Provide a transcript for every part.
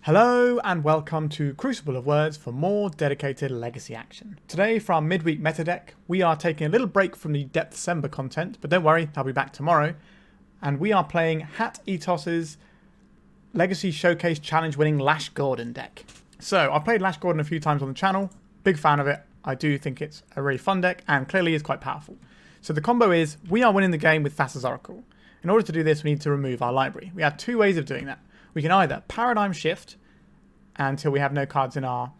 Hello and welcome to Crucible of Words for more dedicated legacy action. Today for our midweek meta deck, we are taking a little break from the December content, but don't worry, I'll be back tomorrow. And we are playing Hateatos' Legacy Showcase Challenge winning Lash Gordon deck. So I've played Lash Gordon a few times on the channel, big fan of it. I do think it's a really fun deck and clearly is quite powerful. So the combo is, we are winning the game with Thassa's Oracle. In order to do this, we need to remove our library. We have two ways of doing that. We can either Paradigm Shift until we have no cards in our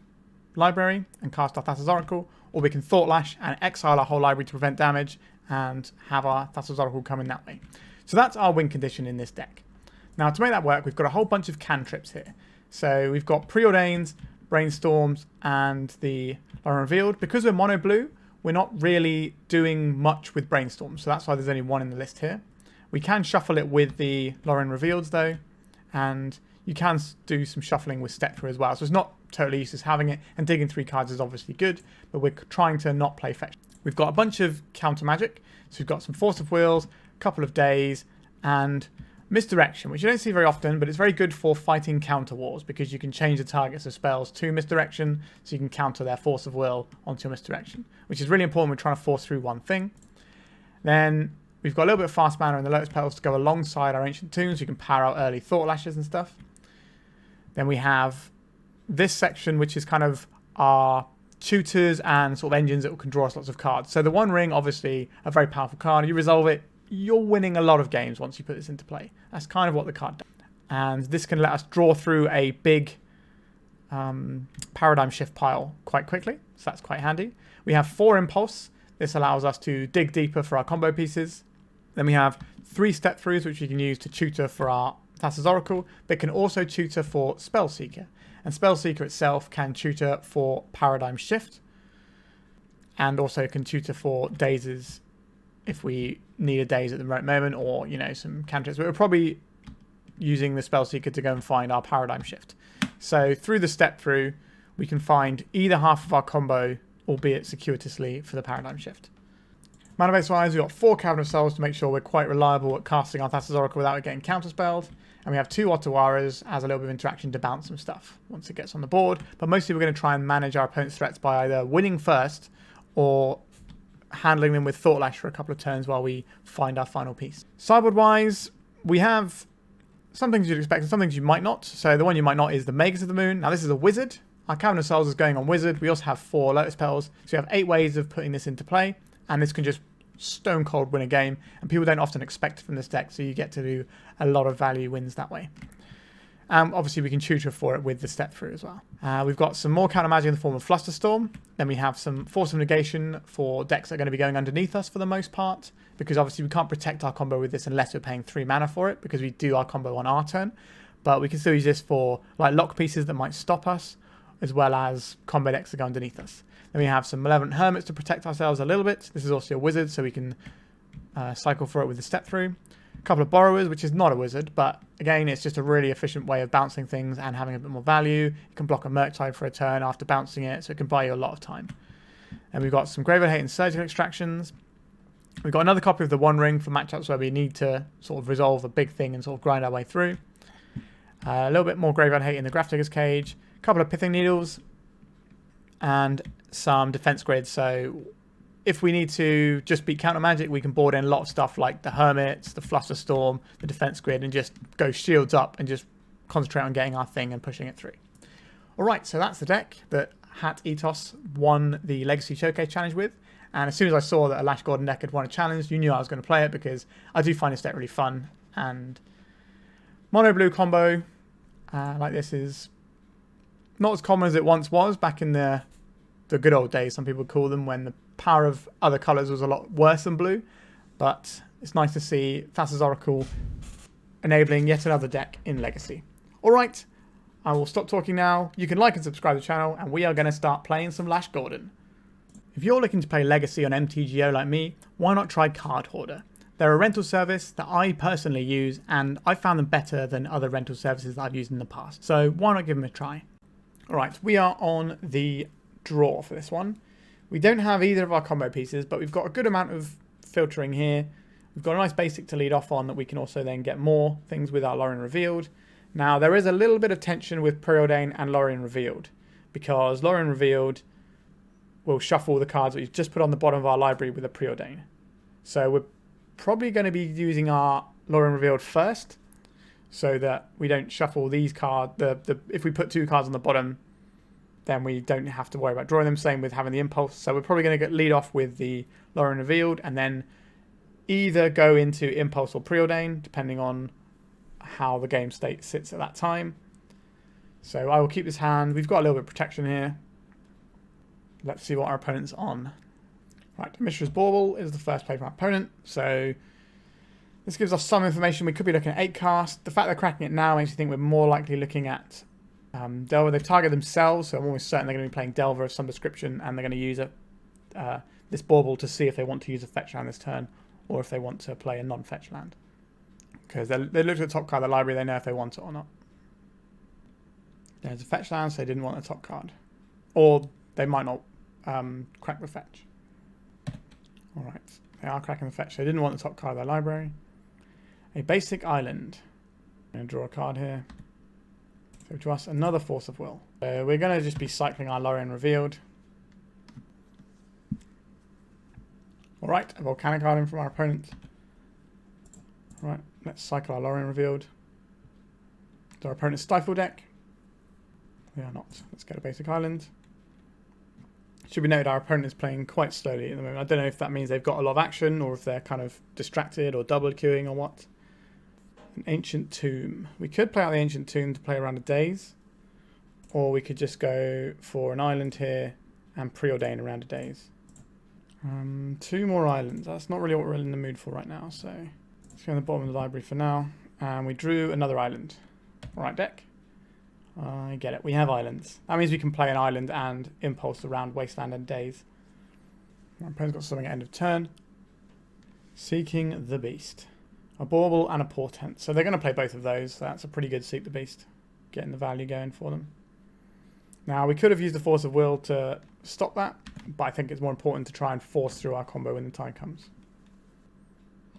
library and cast our Thassa's Oracle, or we can Thought Lash and exile our whole library to prevent damage and have our Thassa's Oracle come in that way. So that's our win condition in this deck. Now to make that work, we've got a whole bunch of cantrips here. So we've got Preordains, Brainstorms, and the Lorien Revealed. Because we're mono blue, we're not really doing much with Brainstorm, so that's why there's only one in the list here. We can shuffle it with the Lorien Revealed though, and you can do some shuffling with step through as well. So it's not totally useless having it, and digging 3 cards is obviously good, but we're trying to not play fetch. We've got a bunch of counter magic, so we've got some Force of Wills, a couple of Daze, and Misdirection, which you don't see very often, but it's very good for fighting counter wars because you can change the targets of spells to Misdirection, so you can counter their Force of Will onto your Misdirection, which is really important when we're trying to force through one thing. Then we've got a little bit of fast mana in the Lotus Petals to go alongside our Ancient Tombs, so you can power out early Thought Lashes and stuff. Then we have this section, which is kind of our tutors and sort of engines that can draw us lots of cards. So the One Ring, obviously, a very powerful card. You resolve it, you're winning a lot of games once you put this into play. That's kind of what the card does. And this can let us draw through a big paradigm shift pile quite quickly, so that's quite handy. We have 4 Impulse. This allows us to dig deeper for our combo pieces. Then we have 3 step throughs, which we can use to tutor for our Thassa's Oracle, but can also tutor for Spellseeker. And Spellseeker itself can tutor for Paradigm Shift, and also can tutor for Dazes if we need a Daze at the right moment, or, you know, some cantrips. But we're probably using the Spellseeker to go and find our Paradigm Shift. So through the step through, we can find either half of our combo, albeit circuitously, for the Paradigm Shift. Mana base wise, we've got 4 Cavern of Souls to make sure we're quite reliable at casting our Thassa's Oracle without it getting counterspelled. And we have 2 Otawaras as a little bit of interaction to bounce some stuff once it gets on the board. But mostly we're going to try and manage our opponent's threats by either winning first or handling them with Thought Lash for a couple of turns while we find our final piece. Sideboard wise, we have some things you'd expect and some things you might not. So the one you might not is the Magus of the Moon. Now this is a wizard. Our Cavern of Souls is going on wizard. We also have 4 Lotus Petals. So we have 8 ways of putting this into play. And this can just stone cold win a game, and people don't often expect it from this deck, so you get to do a lot of value wins that way. Obviously we can tutor for it with the step through as well. We've got some more counter magic in the form of Flusterstorm. Then we have some Force of Negation for decks that are going to be going underneath us for the most part, because obviously we can't protect our combo with this unless we're paying 3 mana for it, because we do our combo on our turn. But we can still use this for like lock pieces that might stop us, as well as combo decks that go underneath us. Then we have some Malevolent Hermits to protect ourselves a little bit. This is also a wizard, so we can cycle for it with the step through. A couple of Borrowers, which is not a wizard, but again, it's just a really efficient way of bouncing things and having a bit more value. You can block a Murktide for a turn after bouncing it, so it can buy you a lot of time. And we've got some Graveyard Hate and Surgical Extractions. We've got another copy of the One Ring for matchups where we need to sort of resolve a big thing and sort of grind our way through. A little bit more Graveyard Hate in the Grafdigger's Cage. A couple of Pithing Needles. And some defense grids, so if we need to just beat counter magic, we can board in a lot of stuff like the Hermits, the Flusterstorm, the defense grid, and just go shields up and just concentrate on getting our thing and pushing it through. Alright, so that's the deck that Hateatos won the Legacy Showcase Challenge with, and as soon as I saw that a Lash Gordon deck had won a challenge, you knew I was going to play it because I do find this deck really fun, and mono blue combo like this is not as common as it once was back in the good old days, some people call them, when the power of other colours was a lot worse than blue. But it's nice to see Thassa's Oracle enabling yet another deck in Legacy. Alright, I will stop talking now. You can like and subscribe to the channel, and we are going to start playing some Lash Gordon. If you're looking to play Legacy on MTGO like me, why not try Card Hoarder? They're a rental service that I personally use, and I found them better than other rental services that I've used in the past. So why not give them a try? Alright, we are on the draw for this one. We don't have either of our combo pieces, but we've got a good amount of filtering here. We've got a nice basic to lead off on that we can also then get more things with our Lorien Revealed. Now, there is a little bit of tension with Preordain and Lorien Revealed, because Lorien Revealed will shuffle the cards that we've just put on the bottom of our library with a Preordain. So we're probably going to be using our Lorien Revealed first, so that we don't shuffle these cards. If we put 2 cards on the bottom, then we don't have to worry about drawing them. Same with having the Impulse. So we're probably going to lead off with the Lorien Revealed, and then either go into Impulse or Preordain, depending on how the game state sits at that time. So I will keep this hand. We've got a little bit of protection here. Let's see what our opponent's on. Right, Mishra's Bauble is the first play from our opponent. So this gives us some information. We could be looking at 8 cast. The fact they're cracking it now makes me think we're more likely looking at Delver. They've targeted themselves, so I'm almost certain they're going to be playing Delver of some description, and they're going to use this Bauble to see if they want to use a fetch land this turn, or if they want to play a non-fetch land. Because they looked at the top card of the library, they know if they want it or not. There's a fetch land, so they didn't want the top card. Or they might not crack the fetch. Alright, they are cracking the fetch. They didn't want the top card of their library. A basic island. I'm going to draw a card here. So to us, another Force of Will. So we're going to just be cycling our Lorien Revealed. Alright, a Volcanic Island from our opponent. Right, let's cycle our Lorien Revealed. Do our opponent's Stifle deck? We are not. Let's get a basic island. Should be noted our opponent is playing quite slowly at the moment. I don't know if that means they've got a lot of action, or if they're kind of distracted or double queuing or what. An Ancient Tomb. We could play out the Ancient Tomb to play around a Daze, or we could just go for an island here and Preordain around a Daze. 2 more islands. That's not really what we're in the mood for right now, so let's go on the bottom of the library for now. And we drew another island. Alright, deck. I get it. We have islands. That means we can play an island and Impulse around Wasteland and Daze. Our opponent's got something at end of turn. Seeking the Beast. A Bauble and a Portent. So they're going to play both of those. So that's a pretty good Seek the Beast. Getting the value going for them. Now, we could have used the Force of Will to stop that, but I think it's more important to try and force through our combo when the time comes.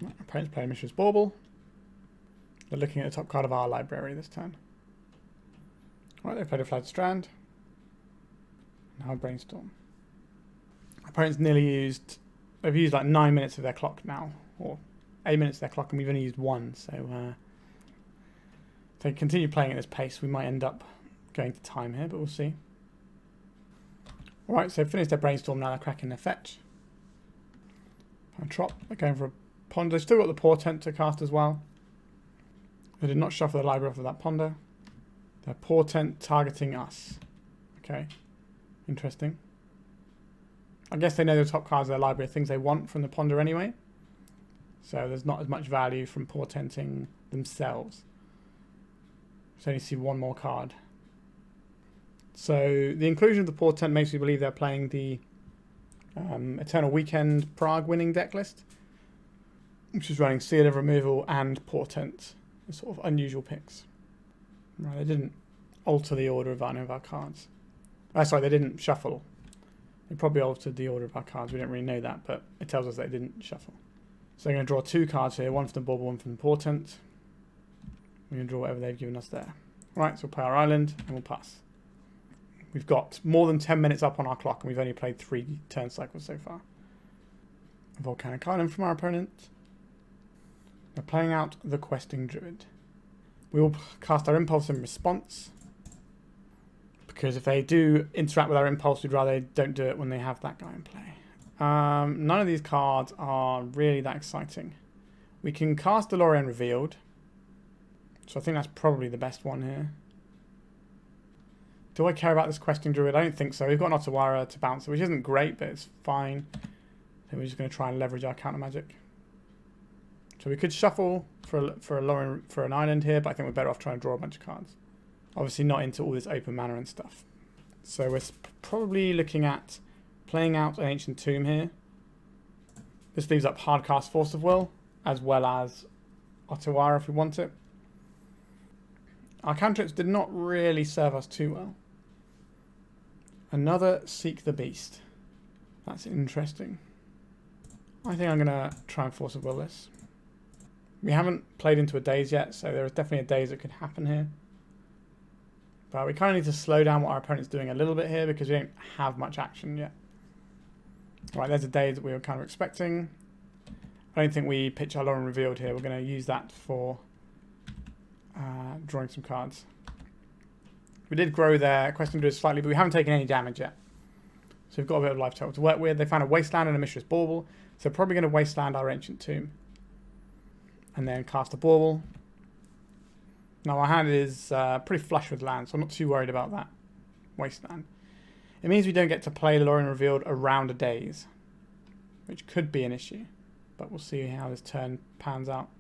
Our opponent's playing Mishra's Bauble. They're looking at the top card of our library this turn. Right, they've played a Flag Strand. Now Brainstorm. Our opponent's nearly used... They've used like 9 minutes of their clock now, or 8 minutes of their clock, and we've only used 1, so if they continue playing at this pace, we might end up going to time here, but we'll see. Alright, so they've finished their Brainstorm, now they're cracking their fetch. And Trop, they're going for a Ponder. They've still got the Portent to cast as well. They did not shuffle the library off of that Ponder. Their Portent targeting us. Okay, interesting. I guess they know the top cards of their library are things they want from the Ponder anyway. So there's not as much value from portenting themselves. So only see 1 more card. So the inclusion of the Portent makes me believe they're playing the Eternal Weekend Prague winning deck list, which is running Seal of Removal and Portent. The sort of unusual picks. Right, they didn't alter the order of any of our cards. Sorry, they didn't shuffle. They probably altered the order of our cards. We don't really know that, but it tells us they didn't shuffle. So they're going to draw 2 cards here, 1 from the Bauble, 1 from the Portent. We're going to draw whatever they've given us there. Right, so we'll play our island and we'll pass. We've got more than 10 minutes up on our clock and we've only played 3 turn cycles so far. A Volcanic Island from our opponent. They're playing out the Questing Druid. We will cast our Impulse in response, because if they do interact with our Impulse, we'd rather they don't do it when they have that guy in play. None of these cards are really that exciting. We can cast the Lorien Revealed, so I think that's probably the best one here. Do I care about this Questing Druid? I don't think so. We've got an Otawara to bounce it, which isn't great, but it's fine. So we're just going to try and leverage our counter magic. So we could shuffle for an island here, but I think we're better off trying to draw a bunch of cards. Obviously not into all this open mana and stuff. So we're probably looking at playing out an Ancient Tomb here. This leaves up hardcast Force of Will, as well as Otawara if we want it. Our cantrips did not really serve us too well. Another Seek the Beast. That's interesting. I think I'm going to try and Force of Will this. We haven't played into a Daze yet, so there is definitely a Daze that could happen here. But we kind of need to slow down what our opponent's doing a little bit here because we don't have much action yet. Right, there's a Daze that we were kind of expecting. I don't think we pitch our Lorien Revealed here. We're going to use that for drawing some cards. We did grow their Questing Druid slightly, but we haven't taken any damage yet. So we've got a bit of life total to work with. They found a Wasteland and a Mistress Bauble. So probably going to Wasteland our Ancient Tomb. And then cast a Bauble. Now our hand is pretty flush with land, so I'm not too worried about that Wasteland. It means we don't get to play Lorien Revealed around a Daze, which could be an issue. But we'll see how this turn pans out.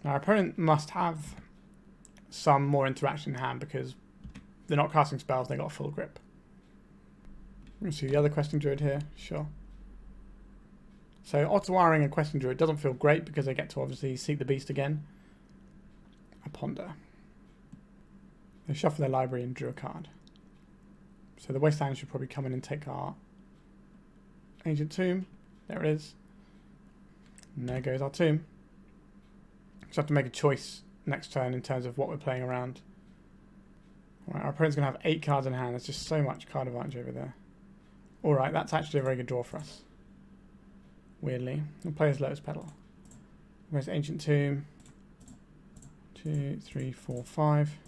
Our opponent must have some more interaction in hand because they're not casting spells, they got a full grip. We'll see the other Questing Druid here, sure. So Otawaring a Questing Druid doesn't feel great because they get to obviously seek the beast again. A Ponder. They shuffle their library and drew a card. So the Wasteland should probably come in and take our Ancient Tomb. There it is. And there goes our tomb. Just have to make a choice next turn in terms of what we're playing around. Right, our opponent's going to have 8 cards in hand. There's just so much card advantage over there. Alright, that's actually a very good draw for us. Weirdly. We'll play as Lotus Petal. Where's Ancient Tomb? 2, 3, 4, 5.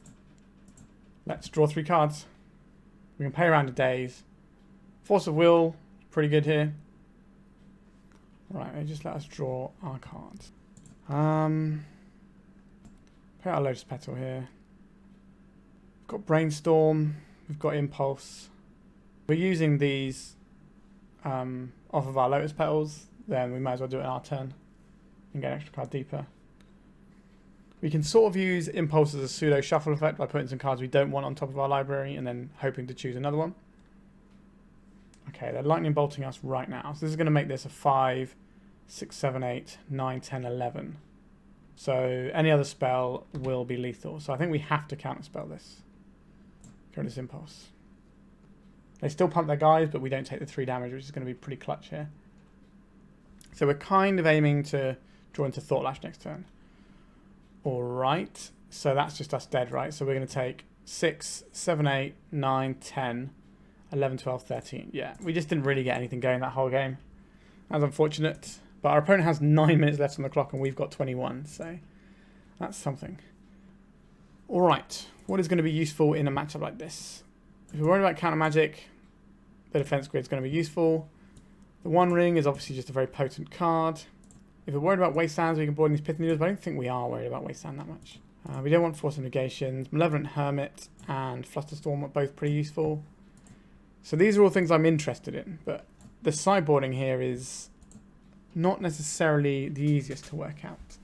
Let's draw 3 cards. We can play around a Daze. Force of Will, pretty good here. Right, they just let us draw our cards. Play our Lotus Petal here. We've got Brainstorm. We've got Impulse. We're using these off of our Lotus Petals. Then we might as well do it in our turn and get an extra card deeper. We can sort of use Impulse as a pseudo shuffle effect by putting some cards we don't want on top of our library and then hoping to choose another one. Okay, they're lightning bolting us right now. So this is going to make this a 5, 6, 7, 8, 9, 10, 11. So any other spell will be lethal. So I think we have to counterspell this. Go this Impulse. They still pump their guys, but we don't take the 3 damage, which is going to be pretty clutch here. So we're kind of aiming to draw into Thought Lash next turn. Alright, so that's just us dead, right? So we're going to take 6, 7, 8, 9, 10, 11, 12, 13. Yeah, we just didn't really get anything going that whole game. That's unfortunate. But our opponent has 9 minutes left on the clock and we've got 21, so that's something. Alright, what is going to be useful in a matchup like this? If we're worried about counter magic, the defense grid is going to be useful. The One Ring is obviously just a very potent card. If we're worried about Wastelands, we can board these Pithing Needles, but I don't think we are worried about Wasteland that much. We don't want Force of Negations. Malevolent Hermit and Flusterstorm are both pretty useful. So these are all things I'm interested in, but the sideboarding here is not necessarily the easiest to work out.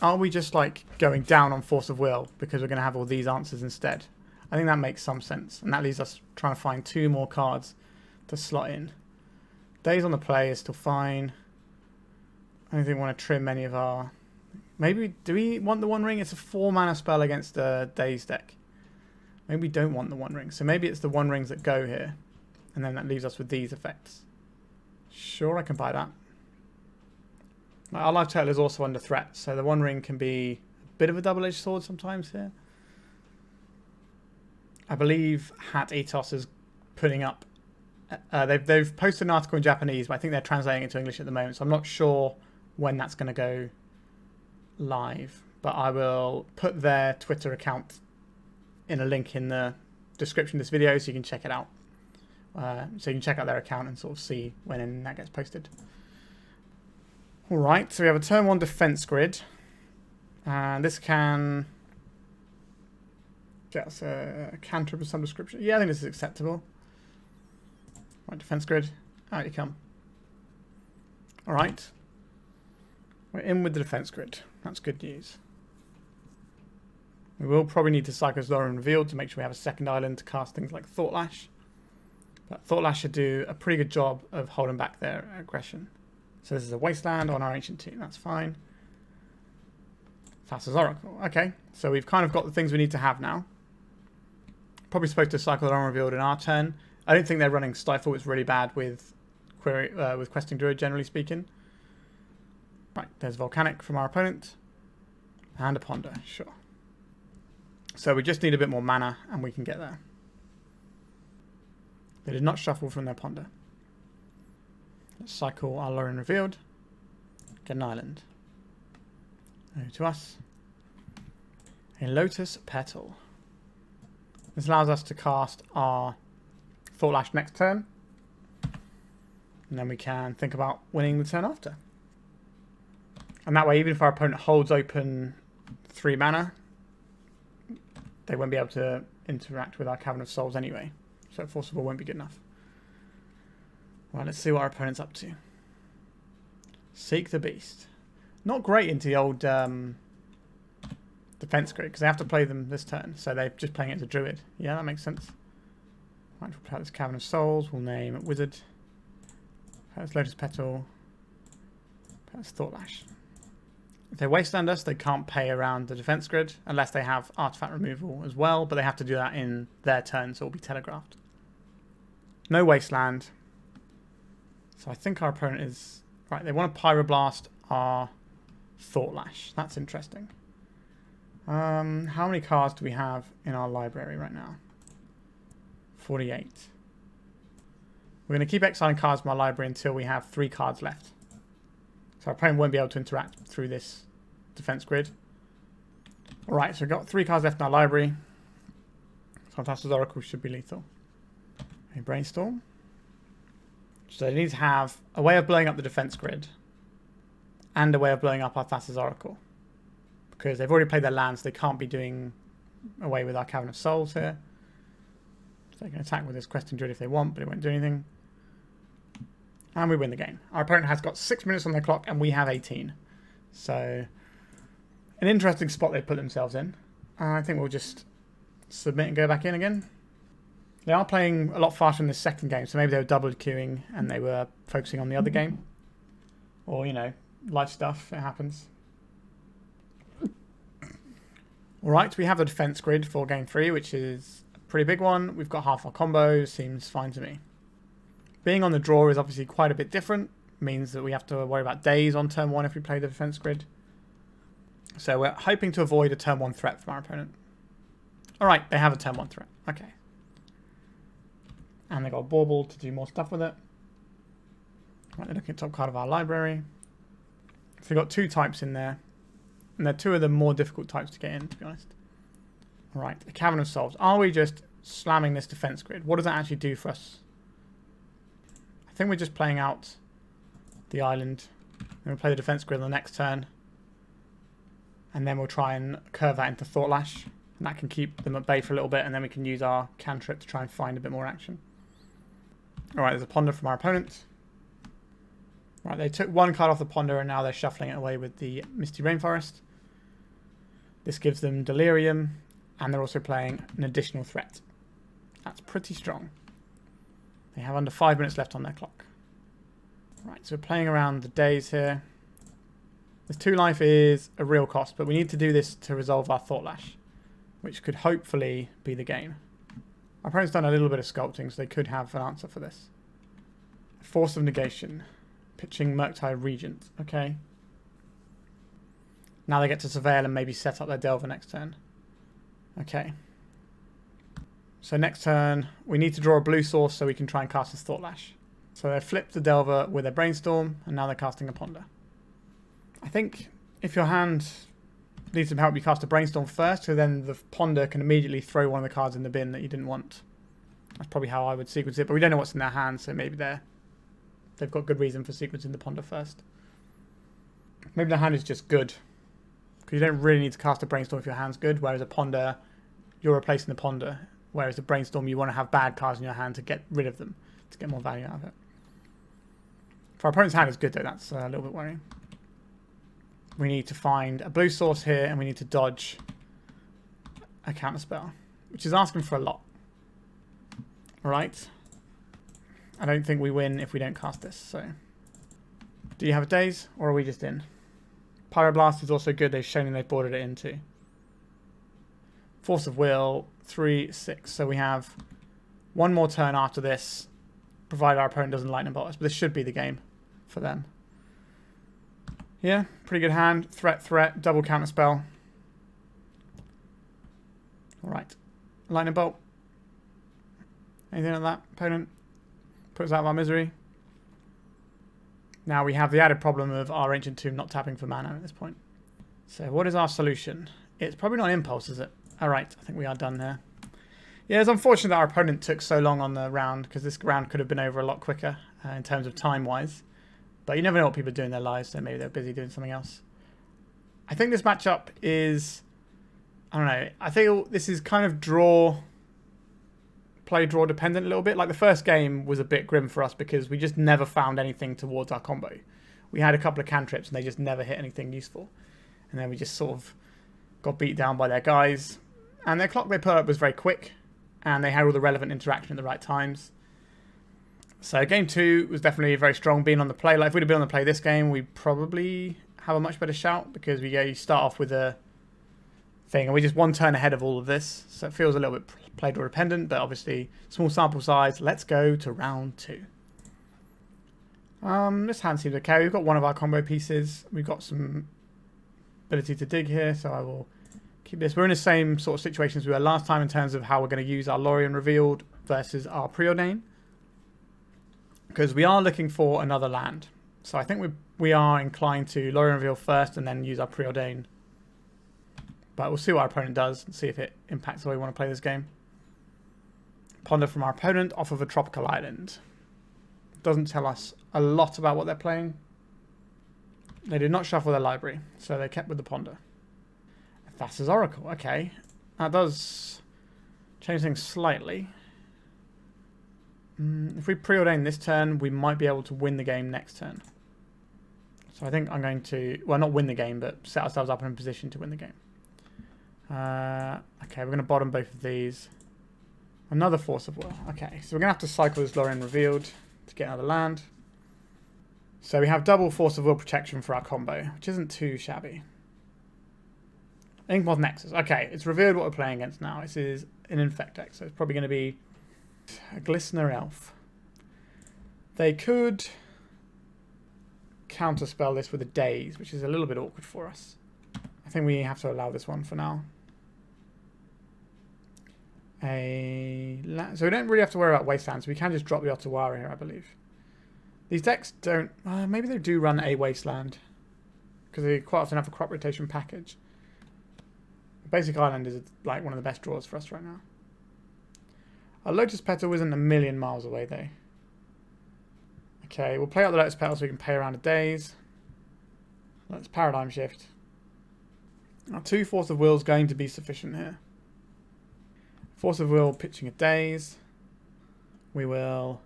Are we just like going down on Force of Will because we're going to have all these answers instead? I think that makes some sense, and that leaves us trying to find 2 more cards to slot in. Daze on the play is still fine. I don't think we want to trim any of our... Maybe, do we want the One Ring? It's a 4 mana spell against a Daze deck. Maybe we don't want the One Ring. So maybe it's the One Rings that go here. And then that leaves us with these effects. Sure, I can buy that. Our life total is also under threat. So the One Ring can be a bit of a double-edged sword sometimes here. I believe Hateatos is putting up... they've posted an article in Japanese, but I think they're translating it to English at the moment. So I'm not sure when that's going to go live, but I will put their Twitter account in a link in the description of this video so you can check it out. So you can check out their account and sort of see when that gets posted. Alright, so we have a turn 1 defense grid, and this can get us a cantrip of some description. Yeah, I think this is acceptable. Right, defense grid, out you come. Alright. We're in with the defense grid. That's good news. We will probably need to cycle Lorien Revealed to make sure we have a second island to cast things like Thought Lash. But Thought Lash should do a pretty good job of holding back their aggression. So this is a Wasteland on our Ancient Tomb. That's fine. Thassa's Oracle. Okay, so we've kind of got the things we need to have now. Probably supposed to cycle Lorien Revealed in our turn. I don't think they're running Stifle. It's really bad with Questing Druid, generally speaking. Right, there's Volcanic from our opponent. And a Ponder, sure. So we just need a bit more mana and we can get there. They did not shuffle from their ponder. Let's cycle our Lorien Revealed. Get an island. Over to us. A Lotus Petal. This allows us to cast our Thought Lash next turn. And then we can think about winning the turn after. And that way, even if our opponent holds open 3 mana, they won't be able to interact with our Cavern of Souls anyway. So Force of Will won't be good enough. Right, let's see what our opponent's up to. Seek the Beast. Not great into the old defense grid, because they have to play them this turn. So they're just playing it as a druid. Yeah, that makes sense. Right, we'll play out this Cavern of Souls. We'll name it Wizard. That's Lotus Petal. That's Thought Lash. If they wasteland us, they can't pay around the defense grid unless they have artifact removal as well, but they have to do that in their turn, so it'll be telegraphed. No wasteland. So I think our opponent is... Right, they want to Pyroblast our Thought Lash. That's interesting. How many cards do we have in our library right now? 48. We're going to keep exiling cards from our library until we have 3 cards left. So our opponent won't be able to interact through this defense grid. Alright, so we've got 3 cards left in our library. So Thassa's Oracle should be lethal. A Brainstorm. So they need to have a way of blowing up the defense grid and a way of blowing up our Thassa's Oracle. Because they've already played their lands, they can't be doing away with our Cavern of Souls here. So they can attack with this Questing Druid if they want, but it won't do anything. And we win the game. Our opponent has got 6 minutes on their clock and we have 18. So, an interesting spot they put themselves in. I think we'll just submit and go back in again. They are playing a lot faster in the second game, so maybe they were double queuing and they were focusing on the other game. Or, you know, life stuff, it happens. Alright, we have the defense grid for game 3, which is a pretty big one. We've got half our combo, seems fine to me. Being on the draw is obviously quite a bit different. Means that we have to worry about Daze on turn 1 if we play the defense grid. So we're hoping to avoid a turn 1 threat from our opponent. Alright, they have a turn 1 threat. Okay. And they got a Bauble to do more stuff with it. Right, they're looking at the top card of our library. So we've got 2 types in there. And they're 2 of the more difficult types to get in, to be honest. Alright, a Cavern of Souls. Are we just slamming this defense grid? What does that actually do for us? I think we're just playing out the island. And we'll play the defense grid on the next turn. And then we'll try and curve that into Thought Lash. And that can keep them at bay for a little bit. And then we can use our cantrip to try and find a bit more action. Alright, there's a ponder from our opponent. Right, they took 1 card off the ponder and now they're shuffling it away with the Misty Rainforest. This gives them Delirium. And they're also playing an additional threat. That's pretty strong. They have under 5 minutes left on their clock. Right, so we're playing around the Daze here. This 2 life is a real cost, but we need to do this to resolve our Thought Lash, which could hopefully be the game. Our opponent's done a little bit of sculpting, so they could have an answer for this. Force of Negation. Pitching Murktide Regent. Okay. Now they get to surveil and maybe set up their Delver next turn. Okay. So next turn, we need to draw a blue source so we can try and cast this Thought Lash. So they flipped the Delver with their Brainstorm, and now they're casting a Ponder. I think if your hand needs some help, you cast a Brainstorm first, so then the Ponder can immediately throw one of the cards in the bin that you didn't want. That's probably how I would sequence it, but we don't know what's in their hand, so maybe they've got good reason for sequencing the Ponder first. Maybe the hand is just good, because you don't really need to cast a Brainstorm if your hand's good, whereas a Ponder, you're replacing the Ponder, whereas a Brainstorm, you want to have bad cards in your hand to get rid of them, to get more value out of it. If our opponent's hand is good though, that's a little bit worrying. We need to find a blue source here, and we need to dodge a counterspell, which is asking for a lot. Alright. I don't think we win if we don't cast this, so... Do you have a Daze, or are we just in? Pyroblast is also good, they've shown they've boarded it in too. Force of Will, 3, 6. So we have 1 more turn after this, provided our opponent doesn't lightning bolt us, but this should be the game for them. Yeah, pretty good hand. Threat, double counterspell. Lightning Bolt. Anything like that, opponent? Put us out of our misery. Now we have the added problem of our Ancient Tomb not tapping for mana at this point. So what is our solution? It's probably not Impulse, is it? Alright, I think we are done there. Yeah, it's unfortunate that our opponent took so long on the round, because this round could have been over a lot quicker in terms of time-wise. But you never know what people do in their lives, so maybe they're busy doing something else. I think this matchup is... I don't know. I think this is kind of play-draw dependent a little bit. Like the first game was a bit grim for us because we just never found anything towards our combo. We had a couple of cantrips and they just never hit anything useful. And then we just sort of got beat down by their guys. And their clock they put up was very quick. And they had all the relevant interaction at the right times. So game 2 was definitely very strong being on the play. Like if we'd have been on the play this game, we'd probably have a much better shout. Because you start off with a thing. And we're just one turn ahead of all of this. So it feels a little bit play draw dependent. But obviously small sample size. Let's go to round 2. This hand seems okay. We've got one of our combo pieces. We've got some ability to dig here. So I will... keep this. We're in the same sort of situation as we were last time in terms of how we're going to use our Lorien Revealed versus our Preordain. Because we are looking for another land. So I think we are inclined to Lorien Reveal first and then use our Preordain. But we'll see what our opponent does and see if it impacts the way we want to play this game. Ponder from our opponent off of a tropical island. Doesn't tell us a lot about what they're playing. They did not shuffle their library, so they kept with the ponder. Thassa's Oracle, okay. That does change things slightly. If we preordain this turn, we might be able to win the game next turn. So I think I'm going to, well, not win the game, but set ourselves up in a position to win the game. Okay, we're going to bottom both of these. Another Force of Will. Okay, so we're going to have to cycle this Lorien Revealed to get another land. So we have double Force of Will protection for our combo, which isn't too shabby. Inkmoth Nexus. Okay, it's revealed what we're playing against now. This is an Infect deck, so it's probably going to be a Glistener Elf. They could counterspell this with a Daze, which is a little bit awkward for us. I think we have to allow this one for now. So we don't really have to worry about Wastelands. We can just drop the Otawara here, I believe. These decks don't... maybe they do run a Wasteland, because they quite often have a crop rotation package. Basic Island is like one of the best draws for us right now. Our Lotus Petal isn't a million miles away though. Okay, we'll play out the Lotus Petal so we can pay around a Daze. Let's Paradigm Shift. Our 2 Force of Will is going to be sufficient here. Force of Will pitching a Daze. We will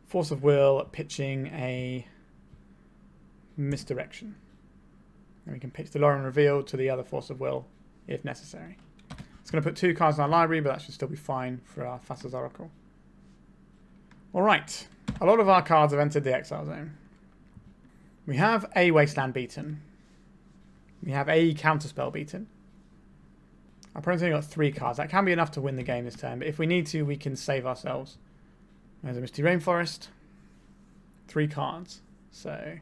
Force of Will pitching a Misdirection. And we can pitch the Lorien Revealed to the other Force of Will if necessary. It's going to put 2 cards in our library, but that should still be fine for our Thassa's Oracle. Alright, a lot of our cards have entered the exile zone. We have a Wasteland beaten. We have a Counterspell beaten. Our opponent's only got 3 cards. That can be enough to win the game this turn, but if we need to, we can save ourselves. There's a Misty Rainforest. 3 cards. So,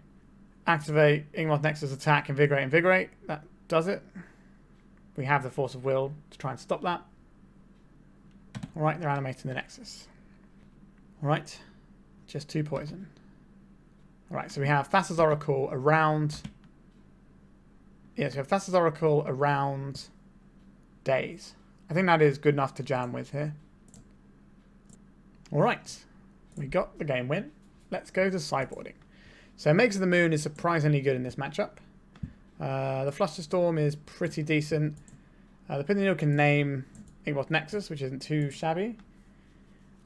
activate Inkmoth Nexus attack, Invigorate, Invigorate. That does it. We have the Force of Will to try and stop that. Alright, they're animating the Nexus. Alright, just 2 poison. Alright, so we have Thassa's Oracle around... Yes, we have Thassa's Oracle around Daze. I think that is good enough to jam with here. Alright, we got the game win. Let's go to sideboarding. So Magus of the Moon is surprisingly good in this matchup. The Flusterstorm is pretty decent. The Pithing Needle can name Inkmoth Nexus, which isn't too shabby.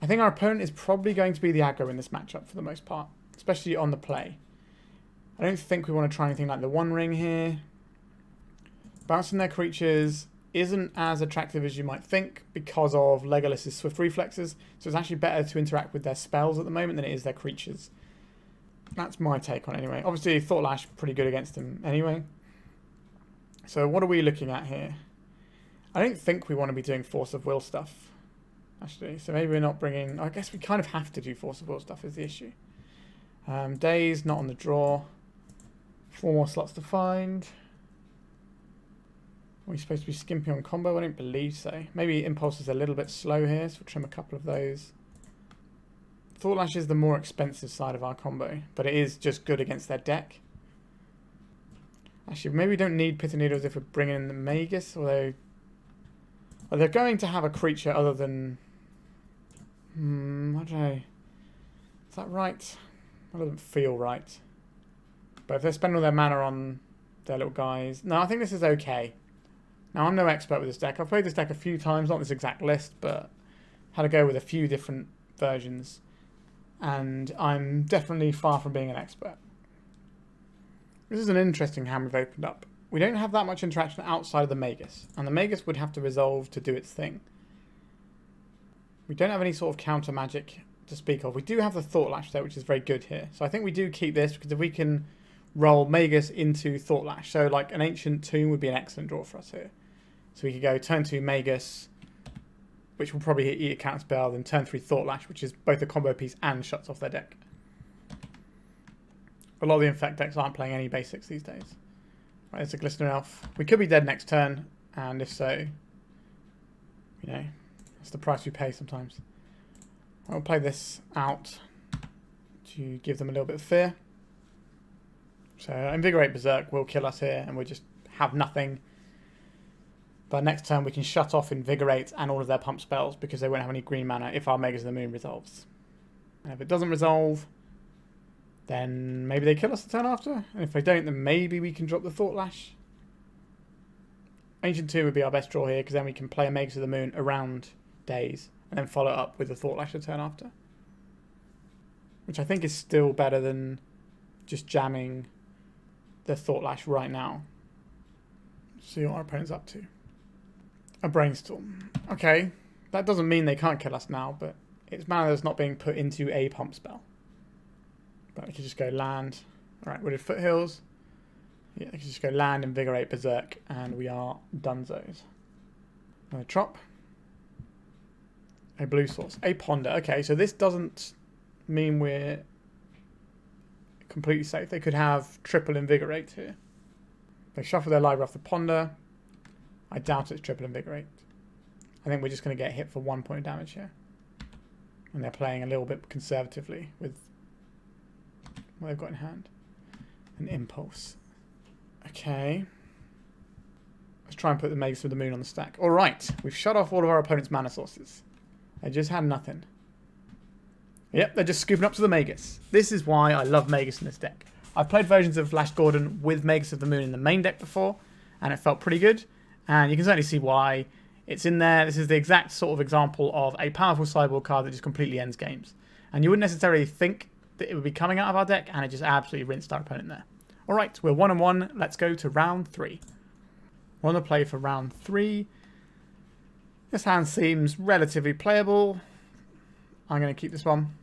I think our opponent is probably going to be the aggro in this matchup for the most part, especially on the play. I don't think we want to try anything like the One Ring here. Bouncing their creatures isn't as attractive as you might think because of Legolas's Swift Reflexes, so it's actually better to interact with their spells at the moment than it is their creatures. That's my take on it anyway. Obviously, Thought Lash pretty good against him anyway. So what are we looking at here? I don't think we want to be doing Force of Will stuff, actually. So maybe we're not bringing... I guess we kind of have to do Force of Will stuff is the issue. Daze, not on the draw. 4 more slots to find. Are we supposed to be skimping on combo? I don't believe so. Maybe Impulse is a little bit slow here, so we'll trim a couple of those. Thought Lash is the more expensive side of our combo, but it is just good against their deck. Actually, maybe we don't need Pithing Needles if we're bringing in the Magus, although... Well, they're going to have a creature other than... I don't know. Is that right? That doesn't feel right. But if they're spending all their mana on their little guys... No, I think this is okay. Now, I'm no expert with this deck. I've played this deck a few times, not this exact list, but had to go with a few different versions. And I'm definitely far from being an expert. This is an interesting hand we've opened up. We don't have that much interaction outside of the Magus, and the Magus would have to resolve to do its thing. We don't have any sort of counter magic to speak of. We do have the Thought Lash though, which is very good here. So I think we do keep this, because if we can roll Magus into Thought Lash, so like an Ancient Tomb would be an excellent draw for us here. So we could go turn 2 Magus, which will probably eat a counter spell, then turn 3 Thought Lash, which is both a combo piece and shuts off their deck. A lot of the Infect decks aren't playing any basics these days. Right, there's a Glistening Elf. We could be dead next turn, and if so, you know, that's the price we pay sometimes. I'll play this out to give them a little bit of fear. So Invigorate Berserk will kill us here, and we'll just have nothing. But next turn we can shut off Invigorate and all of their pump spells, because they won't have any green mana if our Magus of the Moon resolves. And if it doesn't resolve, then maybe they kill us the turn after. And if they don't, then maybe we can drop the Thought Lash. Ancient Tomb would be our best draw here, because then we can play a Magus of the Moon around Daze, and then follow up with the Thought Lash the turn after. Which I think is still better than just jamming the Thought Lash right now. See what our opponent's up to. A Brainstorm. Okay, that doesn't mean they can't kill us now, but it's mana that's not being put into a pump spell. But we could just go land. Alright, we did Foothills. Yeah, we can just go land, Invigorate, Berserk, and we are donezo's. Another Trop. A blue source. A Ponder. Okay, so this doesn't mean we're completely safe. They could have triple Invigorate here. They shuffle their library off the Ponder. I doubt it's triple Invigorate. I think we're just going to get hit for 1 point of damage here. And they're playing a little bit conservatively with what they've got in hand. An Impulse. Okay. Let's try and put the Magus of the Moon on the stack. Alright, we've shut off all of our opponent's mana sources. They just had nothing. Yep, they're just scooping up to the Magus. This is why I love Magus in this deck. I've played versions of Flash Gordon with Magus of the Moon in the main deck before, and it felt pretty good. And you can certainly see why it's in there. This is the exact sort of example of a powerful sideboard card that just completely ends games. And you wouldn't necessarily think that it would be coming out of our deck, and it just absolutely rinsed our opponent there. Alright, we're 1-1. Let's go to round 3. We're on the play for round 3. This hand seems relatively playable. I'm going to keep this one.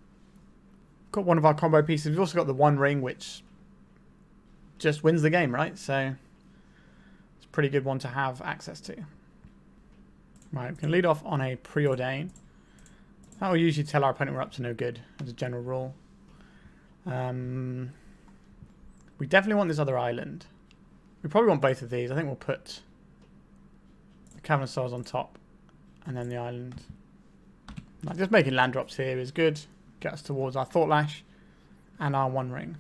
Got one of our combo pieces. We've also got the One Ring, which just wins the game, right? So it's a pretty good one to have access to. Right, we can lead off on a Preordain. That will usually tell our opponent we're up to no good, as a general rule. We definitely want this other island. We probably want both of these. I think we'll put the Cavern of Souls on top, and then the island. Like, just making land drops here is good. Get us towards our Thought Lash and our One Ring.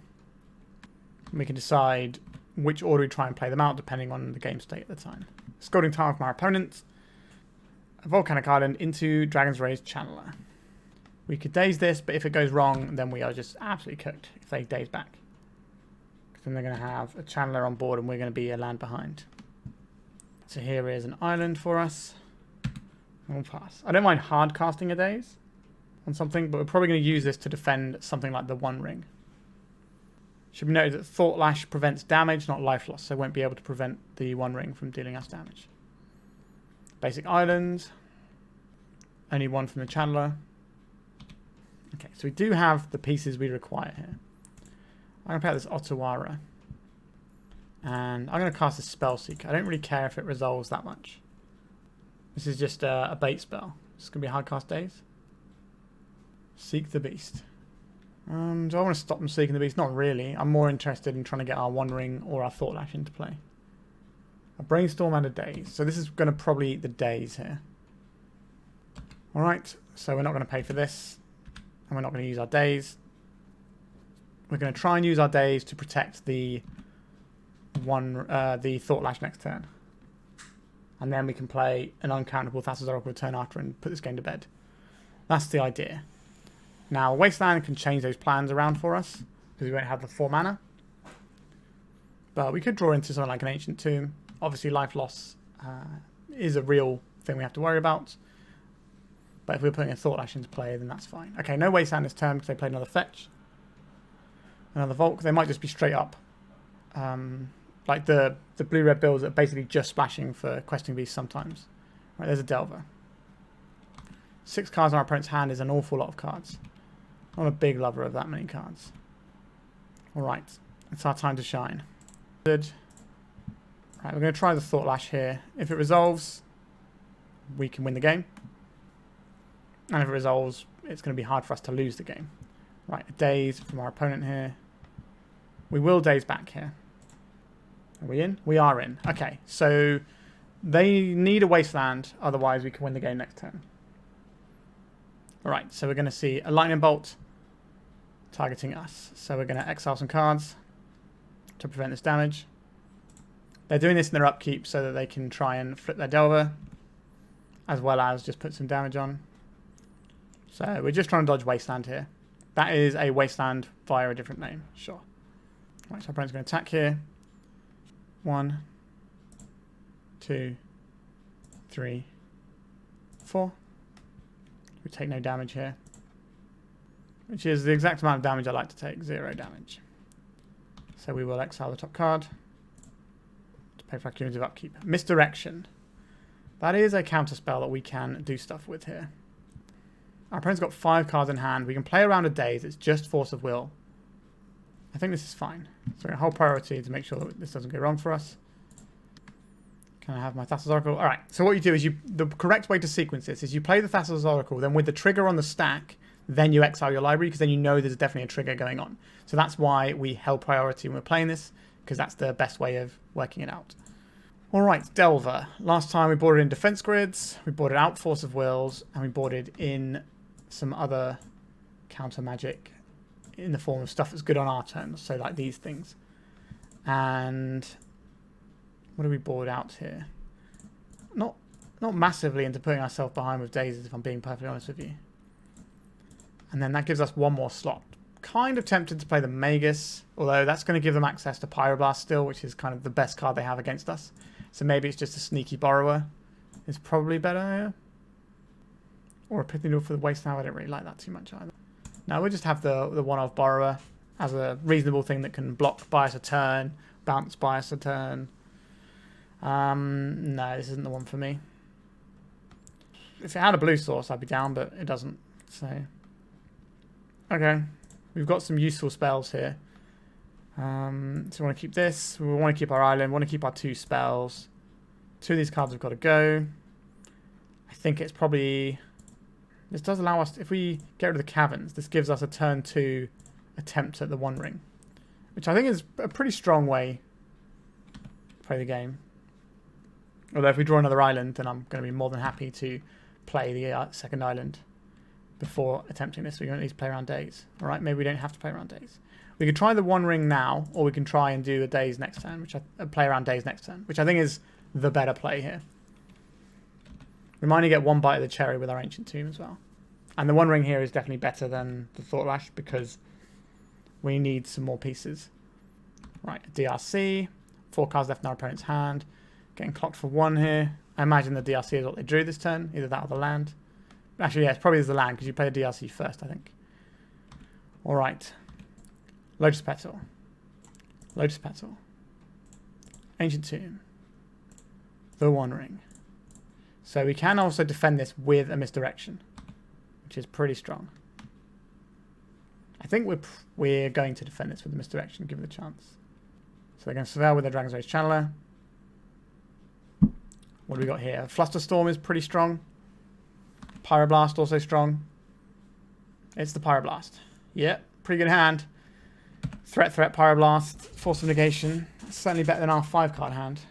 And we can decide which order we try and play them out, depending on the game state at the time. Scalding Tarn from our opponent. A Volcanic Island into Dragon's Rage Channeler. We could Daze this, but if it goes wrong, then we are just absolutely cooked if they Daze back. Because then they're going to have a Channeler on board and we're going to be a land behind. So here is an island for us. And we'll pass. I don't mind hard casting a Daze on something, but we're probably going to use this to defend something like the One Ring. Should be noted that Thought Lash prevents damage, not life loss, so it won't be able to prevent the One Ring from dealing us damage. Basic island. Only one from the Channeler. Okay, so we do have the pieces we require here. I'm going to play this Otawara. And I'm going to cast a Spellseeker. I don't really care if it resolves that much. This is just a bait spell. It's going to be a hard cast Daze. Seek the Beast. Do I want to stop them seeking the Beast? Not really. I'm more interested in trying to get our One Ring or our Thought Lash into play. A Brainstorm and a Daze. So this is going to probably eat the Daze here. Alright, so we're not going to pay for this. And we're not going to use our Daze. We're going to try and use our Daze to protect the Thought Lash next turn. And then we can play an uncountable Thassa's Oracle turn after and put this game to bed. That's the idea. Now, Wasteland can change those plans around for us, because we won't have the 4 mana. But we could draw into something like an Ancient Tomb. Obviously, life loss is a real thing we have to worry about. But if we're putting a Thought Lash into play, then that's fine. Okay, no Wasteland this turn because they played another Fetch. Another Volk. They might just be straight up. Like the blue-red builds that are basically just splashing for Questing Beast sometimes. Right, there's a Delver. 6 cards on our opponent's hand is an awful lot of cards. I'm a big lover of that many cards. Alright, it's our time to shine. Good. Right, we're going to try the Thought Lash here. If it resolves, we can win the game. And if it resolves, it's going to be hard for us to lose the game. Right, a Daze from our opponent here. We will Daze back here. Are we in? We are in. Okay, so they need a Wasteland, otherwise we can win the game next turn. Alright, so we're going to see a Lightning Bolt targeting us. So we're going to exile some cards to prevent this damage. They're doing this in their upkeep so that they can try and flip their Delver, as well as just put some damage on. So we're just trying to dodge Wasteland here. That is a Wasteland via a different name, sure. Right, so our opponent's going to attack here. 1, 2, 3, 4. We take no damage here, which is the exact amount of damage I like to take, 0 damage. So we will exile the top card to pay for our cumulative upkeep. Misdirection. That is a counter spell that we can do stuff with here. Our opponent's got 5 cards in hand. We can play around a Daze. It's just Force of Will. I think this is fine. So we're going to hold priority to make sure that this doesn't go wrong for us. Can I have my Thassa's Oracle? Alright, so what you do is the correct way to sequence this is you play the Thassa's Oracle, then with the trigger on the stack, then you exile your library, because then you know there's definitely a trigger going on. So that's why we held priority when we're playing this, because that's the best way of working it out. Alright, Delver. Last time we boarded in Defense Grids, we boarded out Force of Wills, and we boarded in some other counter magic in the form of stuff that's good on our turns, so like these things. And what do we board out here? Not massively into putting ourselves behind with Dazes, if I'm being perfectly honest with you. And then that gives us one more slot. Kind of tempted to play the Magus, although that's going to give them access to Pyroblast still, which is kind of the best card they have against us. So maybe it's just a sneaky Borrower. It's probably better, yeah. Or a Pithing Needle for the Wasteland. I don't really like that too much either. Now we'll just have the one-off Borrower as a reasonable thing that can block, buy us a turn, bounce, buy us a turn. No, this isn't the one for me. If it had a blue source, I'd be down, but it doesn't. So, okay, we've got some useful spells here. So we want to keep this. We want to keep our island. We want to keep our 2 spells. 2 of these cards have got to go. I think it's probably... This does allow us, if we get rid of the Caverns, this gives us a turn 2 attempt at the One Ring, which I think is a pretty strong way to play the game. Although if we draw another island, then I'm going to be more than happy to play the second island before attempting this. We can at least play around Daze. Alright, maybe we don't have to play around Daze. We could try the One Ring now, or we can try and do a Daze next turn, which play around Daze next turn, which I think is the better play here. We might only get 1 bite of the cherry with our Ancient Tomb as well. And the One Ring here is definitely better than the Thought Lash because we need some more pieces. Right, DRC. 4 cards left in our opponent's hand. Getting clocked for 1 here. I imagine the DRC is what they drew this turn. Either that or the land. Actually, yeah, it's probably the land because you play the DRC first, I think. Alright. Lotus Petal. Lotus Petal. Ancient Tomb. The One Ring. So we can also defend this with a Misdirection, which is pretty strong. I think we're going to defend this with a Misdirection, given the chance. So they're going to Surveil with their Dragon's Rage Channeler. What do we got here? Flusterstorm is pretty strong. Pyroblast also strong. It's the Pyroblast. Yep, pretty good hand. Threat, Pyroblast, Force of Negation. That's certainly better than our 5-card hand.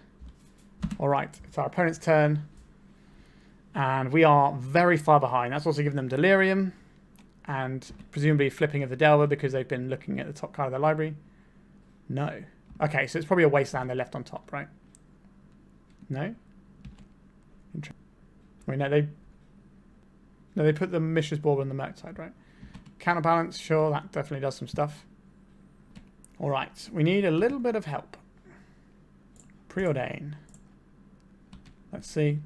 Alright, it's our opponent's turn. And we are very far behind. That's also given them Delirium. And presumably flipping of the Delver because they've been looking at the top card of their library. No. Okay, so it's probably a Wasteland they left on top, right? No? Wait, no, they put the Mishra's Bauble on the Merc side, right? Counterbalance, sure, that definitely does some stuff. Alright, we need a little bit of help. Preordain. Let's see.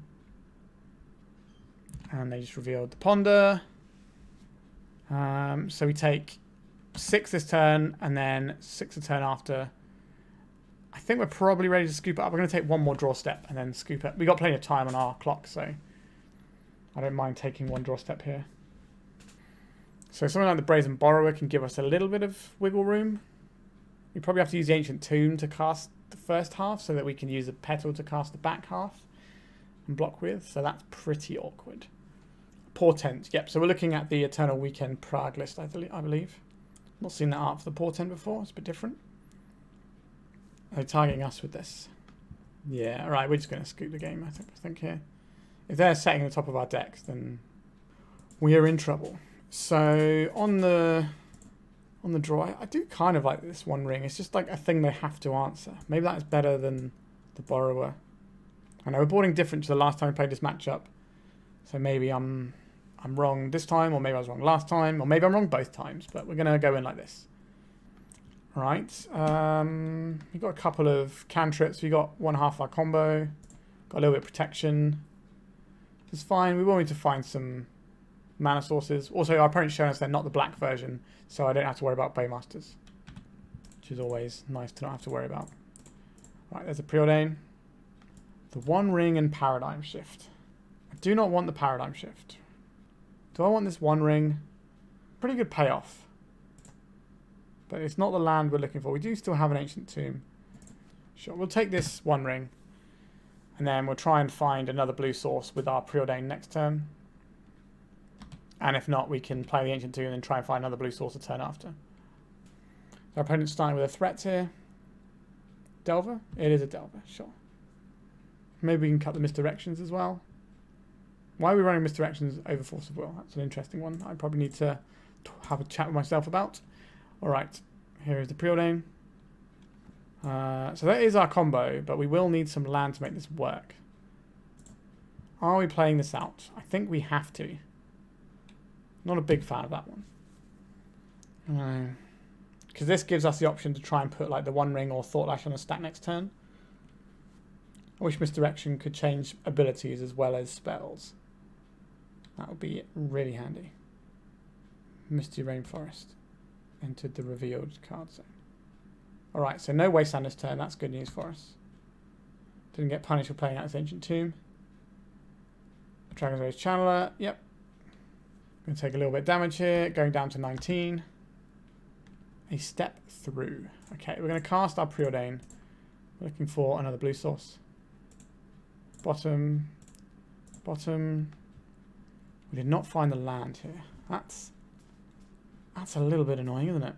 And they just revealed the Ponder. So we take 6 this turn, and then 6 the turn after. I think we're probably ready to scoop it up. We're going to take one more draw step and then scoop it. We got plenty of time on our clock, so I don't mind taking one draw step here. So something like the Brazen Borrower can give us a little bit of wiggle room. We probably have to use the Ancient Tomb to cast the first half so that we can use the Petal to cast the back half and block with. So that's pretty awkward. Portent. Yep, so we're looking at the Eternal Weekend Prague list, I believe. Not seen that art for the Portent before. It's a bit different. Are they targeting us with this? Yeah, alright, we're just going to scoop the game, I think here. If they're setting the top of our decks, then we are in trouble. So on the draw, I do kind of like this One Ring. It's just like a thing they have to answer. Maybe that is better than the Borrower. I know we're boarding different to the last time we played this matchup. So maybe I'm wrong this time, or maybe I was wrong last time, or maybe I'm wrong both times, but we're going to go in like this. Alright, we've got a couple of cantrips. We got one half our combo. Got a little bit of protection. It's fine. We will need to find some mana sources. Also, our opponent's shown us they're not the black version, so I don't have to worry about Baymasters, which is always nice to not have to worry about. Right, there's a Preordain. The One Ring and Paradigm Shift. I do not want the Paradigm Shift. Do I want this One Ring? Pretty good payoff. But it's not the land we're looking for. We do still have an Ancient Tomb. Sure, we'll take this One Ring. And then we'll try and find another blue source with our Preordain next turn. And if not, we can play the Ancient Tomb and then try and find another blue source a turn after. So our opponent's starting with a threat here. Delver? It is a Delver, sure. Maybe we can cut the Misdirections as well. Why are we running Misdirections over Force of Will? That's an interesting one. I probably need to have a chat with myself about. Alright, here is the Preordain. So that is our combo, but we will need some land to make this work. Are we playing this out? I think we have to. Not a big fan of that one. Because this gives us the option to try and put like the One Ring or Thought Lash on a stack next turn. I wish Misdirection could change abilities as well as spells. That would be really handy. Misty Rainforest entered the revealed card zone. Alright, so no Wasteland this turn. That's good news for us. Didn't get punished for playing out this Ancient Tomb. Dragon's Rage Channeler. Yep. Going to take a little bit of damage here. Going down to 19. A step through. Okay, we're going to cast our Preordain. We're looking for another blue source. Bottom. Bottom. We did not find the land here. That's a little bit annoying, isn't it?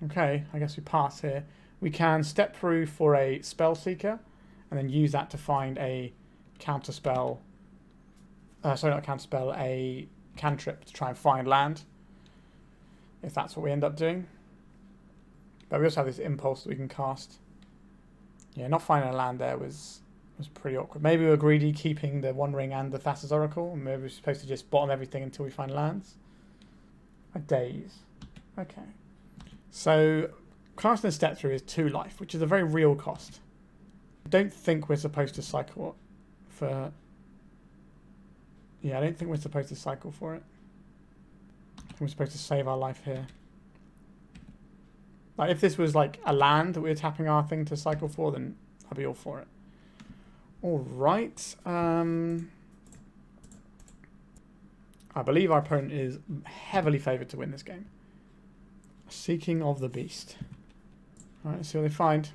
Okay, I guess we pass here. We can step through for a Spellseeker and then use that to find a counterspell. Sorry, not counterspell, a cantrip to try and find land. If that's what we end up doing. But we also have this impulse that we can cast. Yeah, not finding a land there was pretty awkward. Maybe we were greedy keeping the One Ring and the Thassa's Oracle. And maybe we're supposed to just bottom everything until we find lands. A Daze. Okay. So, casting a step through is 2 life, which is a very real cost. I don't think we're supposed to cycle for... Yeah, I don't think we're supposed to cycle for it. I think we're supposed to save our life here. Like, if this was like a land that we were tapping our thing to cycle for, then I'd be all for it. Alright. I believe our opponent is heavily favoured to win this game. Seeking of the Beast. Alright, let's see what they find.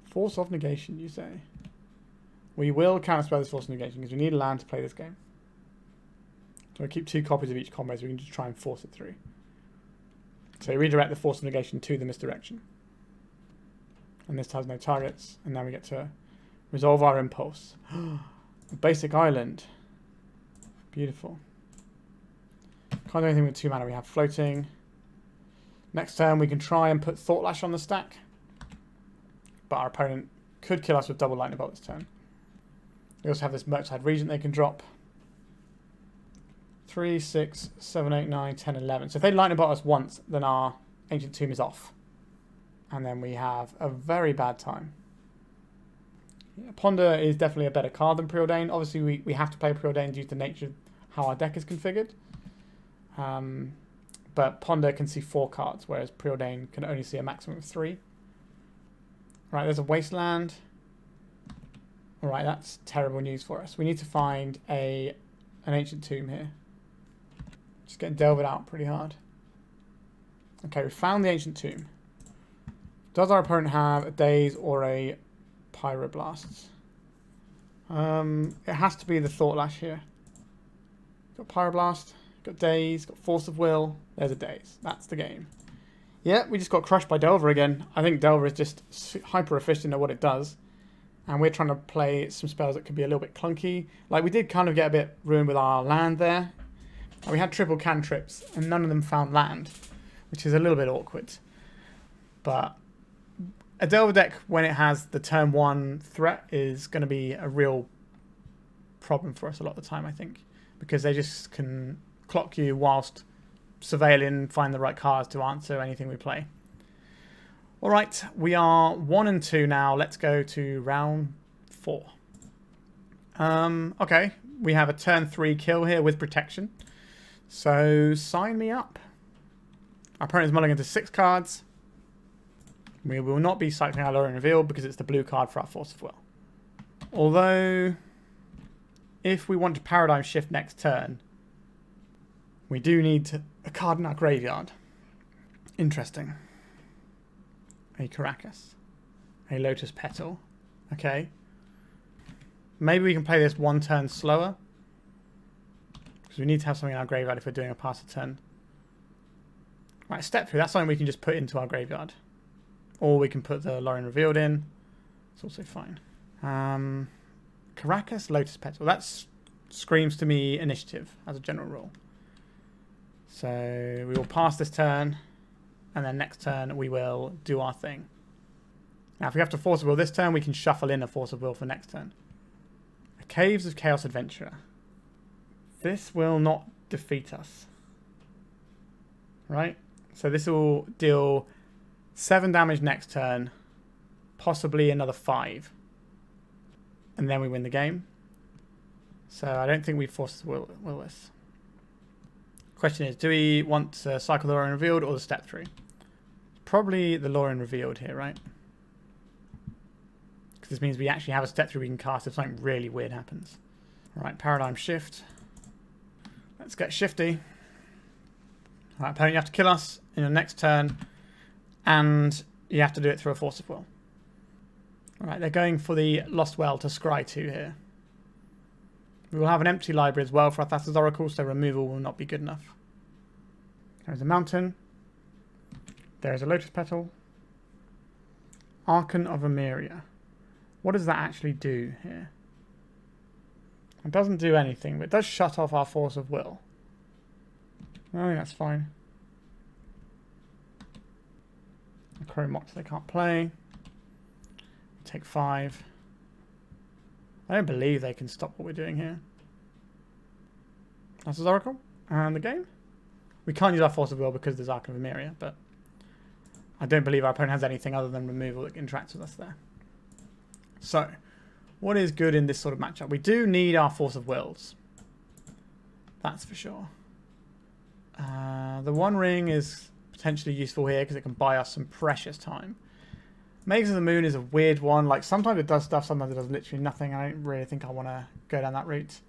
Force of Negation, you say? We will counterspell this Force of Negation because we need a land to play this game. So we keep 2 copies of each combo so we can just try and force it through. So we redirect the Force of Negation to the Misdirection. And this has no targets. And now we get to resolve our impulse. A basic island. Beautiful. Can't do anything with 2 mana. We have floating. Next turn we can try and put Thought Lash on the stack. But our opponent could kill us with double lightning bolt this turn. We also have this Murktide Regent they can drop. 3, 6, 7, 8, 9, 10, 11. So if they lightning bolt us once, then our Ancient Tomb is off. And then we have a very bad time. Yeah, Ponder is definitely a better card than Preordain. Obviously we have to play Preordain due to the nature of how our deck is configured. But Ponder can see 4 cards, whereas Preordain can only see a maximum of 3. Right, there's a Wasteland. Alright, that's terrible news for us. We need to find an Ancient Tomb here. Just getting delved out pretty hard. Okay, we found the Ancient Tomb. Does our opponent have a Daze or a Pyroblast? It has to be the Thought Lash here. Got Pyroblast, got Daze, got Force of Will. There's a Daze. That's the game. Yeah, we just got crushed by Delver again. I think Delver is just hyper efficient at what it does. And we're trying to play some spells that could be a little bit clunky. Like, we did kind of get a bit ruined with our land there. We had triple cantrips, and none of them found land, which is a little bit awkward. But a Delver deck, when it has the turn 1 threat, is going to be a real problem for us a lot of the time, I think. Because they just can clock you whilst surveilling, find the right cards to answer anything we play. Alright, we are 1 and 2 now. Let's go to round 4. Okay, we have a turn 3 kill here with protection. So, sign me up. Our opponent is mulling into 6 cards. We will not be cycling our Lorien Revealed because it's the blue card for our Force of Will. Although, if we want to Paradigm Shift next turn, we do need a card in our graveyard. Interesting. A Caracas. A Lotus Petal. Okay. Maybe we can play this 1 turn slower. Because we need to have something in our graveyard if we're doing a pass a turn. Right, step through. That's something we can just put into our graveyard. Or we can put the Lorien Revealed in. It's also fine. Caracas, Lotus Petal. That screams to me initiative as a general rule. So we will pass this turn. And then next turn we will do our thing. Now if we have to Force of Will this turn, we can shuffle in a Force of Will for next turn. A Caves of Chaos Adventurer. This will not defeat us. Right? So this will deal 7 damage next turn. Possibly another 5. And then we win the game. So I don't think we Force will this. Question is, do we want to cycle the Lorien Revealed or the step 3? Probably the Lorien Revealed here, right? Because this means we actually have a step 3 we can cast if something really weird happens. Alright, Paradigm Shift. Let's get shifty. Alright, opponent, you have to kill us in your next turn. And you have to do it through a Force of Will. Alright, they're going for the Lost Well to scry 2 here. We will have an empty library as well for our Thassa's Oracle, so removal will not be good enough. There's a mountain. There's a Lotus Petal. Archon of Emeria. What does that actually do here? It doesn't do anything, but it does shut off our Force of Will. I think that's fine. Chrome Mox they can't play. Take 5. I don't believe they can stop what we're doing here. That's his Oracle. And the game. We can't use our Force of Will because there's Archon of Emeria, but I don't believe our opponent has anything other than removal that interacts with us there. So, what is good in this sort of matchup? We do need our Force of Wills. That's for sure. The One Ring is potentially useful here because it can buy us some precious time. Magus of the Moon is a weird one. Like, sometimes it does stuff, sometimes it does literally nothing. I don't really think I want to go down that route.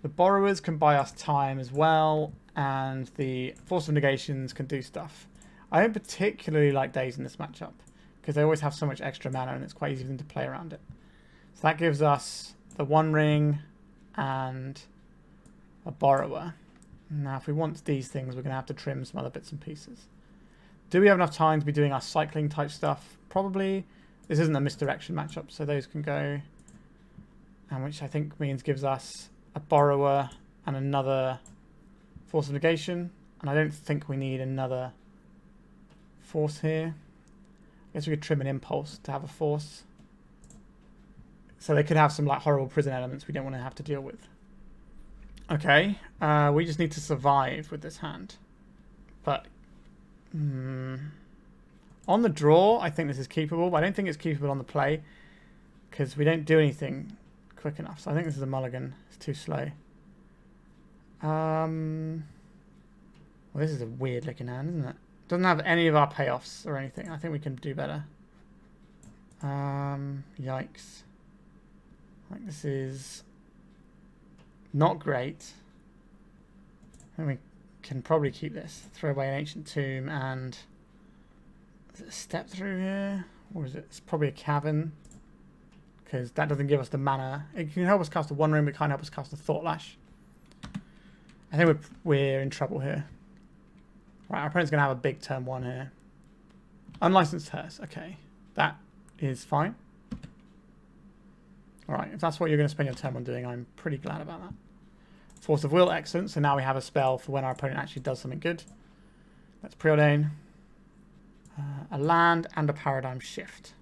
The Borrowers can buy us time as well, and the Force of Negations can do stuff. I don't particularly like Daze in this matchup, because they always have so much extra mana, and it's quite easy for them to play around it. So that gives us the One Ring and a Borrower. Now, if we want these things, we're going to have to trim some other bits and pieces. Do we have enough time to be doing our cycling type stuff? Probably. This isn't a Misdirection matchup, so those can go. And which I think means gives us a Borrower and another Force of Negation. And I don't think we need another Force here. I guess we could trim an Impulse to have a Force. So they could have some like horrible prison elements we don't want to have to deal with. Okay, we just need to survive with this hand. But on the draw, I think this is keepable, but I don't think it's keepable on the play because we don't do anything quick enough. So I think this is a mulligan. It's too slow. Well, this is a weird looking hand, isn't it? Doesn't have any of our payoffs or anything. I think we can do better. Yikes. I think this is not great. I think we can probably keep this. Throw away an Ancient Tomb and... Is it a step through here? Or is it? It's probably a Cavern. Because that doesn't give us the mana. It can help us cast a One Ring, but it can't help us cast a Thought Lash. I think we're in trouble here. Right, our opponent's going to have a big turn 1 here. Unlicensed Hearse. Okay. That is fine. Alright, if that's what you're going to spend your turn on doing, I'm pretty glad about that. Force of Will, excellent. So now we have a spell for when our opponent actually does something good. Let's Preordain. A land and a Paradigm Shift.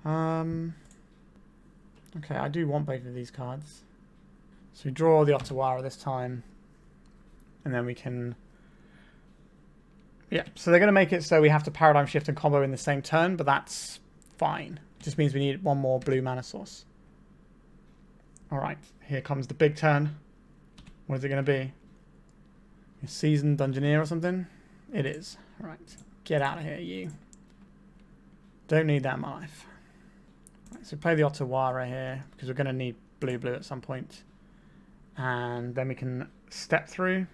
Okay, I do want both of these cards. So we draw the Otawara this time. And then we can... Yeah, so they're going to make it so we have to Paradigm Shift and combo in the same turn, but that's fine. It just means we need one more blue mana source. Alright, here comes the big turn. What is it going to be? A Seasoned Dungeoneer or something? It is. Alright, get out of here, you. Don't need that in my life. Right, so play the Otawara here, because we're going to need blue at some point. And then we can step through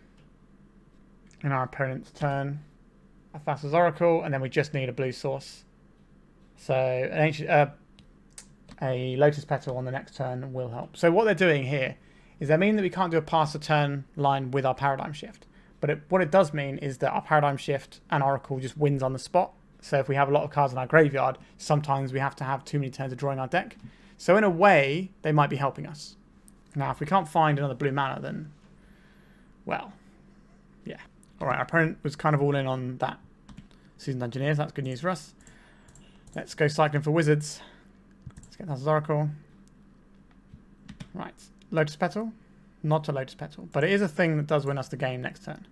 in our opponent's turn. A Thassa's Oracle, and then we just need a blue source. So an ancient, a Lotus Petal on the next turn will help. So what they're doing here is they mean that we can't do a pass the turn line with our Paradigm Shift. But what it does mean is that our Paradigm Shift and Oracle just wins on the spot. So if we have a lot of cards in our graveyard, sometimes we have to have too many turns of drawing our deck. So in a way, they might be helping us. Now, if we can't find another blue mana, then, well, yeah. All right, our opponent was kind of all in on that Seasoned Dungeoneers. That's good news for us. Let's go cycling for wizards. Let's get Thassa's Oracle. Right, Lotus Petal. Not a Lotus Petal, but it is a thing that does win us the game next turn.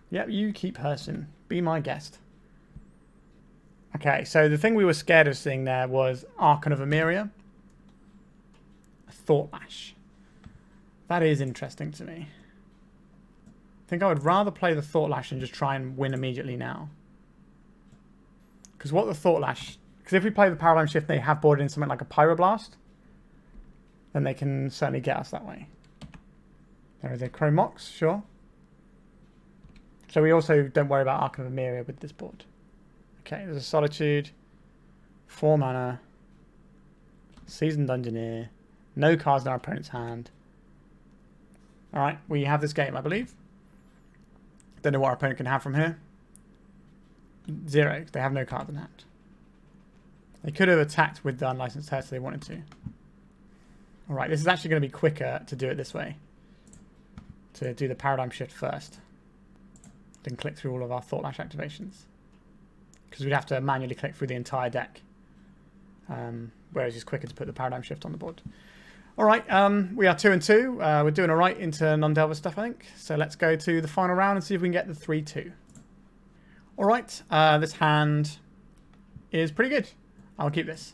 Yep, you keep Hersing. Be my guest. Okay, so the thing we were scared of seeing there was Archon of Emeria. A Thought Lash. That is interesting to me. I think I would rather play the Thought Lash and just try and win immediately now. Because what the Thought Lash... Because if we play the Paradigm Shift, they have boarded in something like a Pyroblast, then they can certainly get us that way. There is a Chromox, sure. So we also don't worry about Archon of Emeria with this board. Okay, there's a Solitude. 4 mana. Seasoned Dungeoneer. No cards in our opponent's hand. Alright, we have this game, I believe. Don't know what our opponent can have from here. 0. They have no cards in hand. They could have attacked with the Unlicensed Hearse if they wanted to. Alright, this is actually going to be quicker to do it this way. To do the Paradigm Shift first. Then click through all of our Thought Lash activations. Because we'd have to manually click through the entire deck. Whereas it's quicker to put the Paradigm Shift on the board. Alright, we are 2-2. We're doing alright into non-Delver stuff, I think. So let's go to the final round and see if we can get the 3-2. Alright, this hand is pretty good. I'll keep this.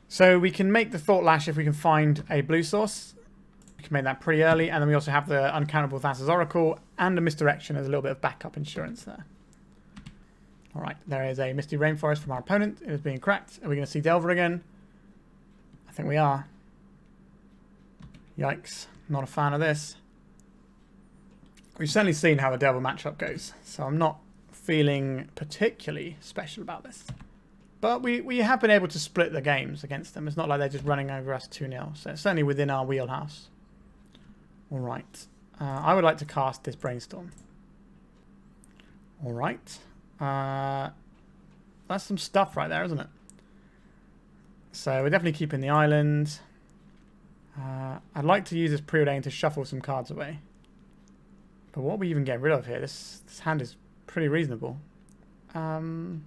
So we can make the Thought Lash if we can find a blue source. We can make that pretty early. And then we also have the uncountable Thassa's Oracle and a Misdirection as a little bit of backup insurance there. Alright, there is a Misty Rainforest from our opponent. It is being cracked. Are we going to see Delver again? I think we are. Yikes. Not a fan of this. We've certainly seen how the Delver matchup goes. So I'm not feeling particularly special about this. But we have been able to split the games against them. It's not like they're just running over us 2-0. So it's certainly within our wheelhouse. Alright. I would like to cast this Brainstorm. Alright. That's some stuff right there, isn't it? So we're definitely keeping the island. I'd like to use this Preordain to shuffle some cards away. But what are we even getting rid of here? This hand is pretty reasonable. So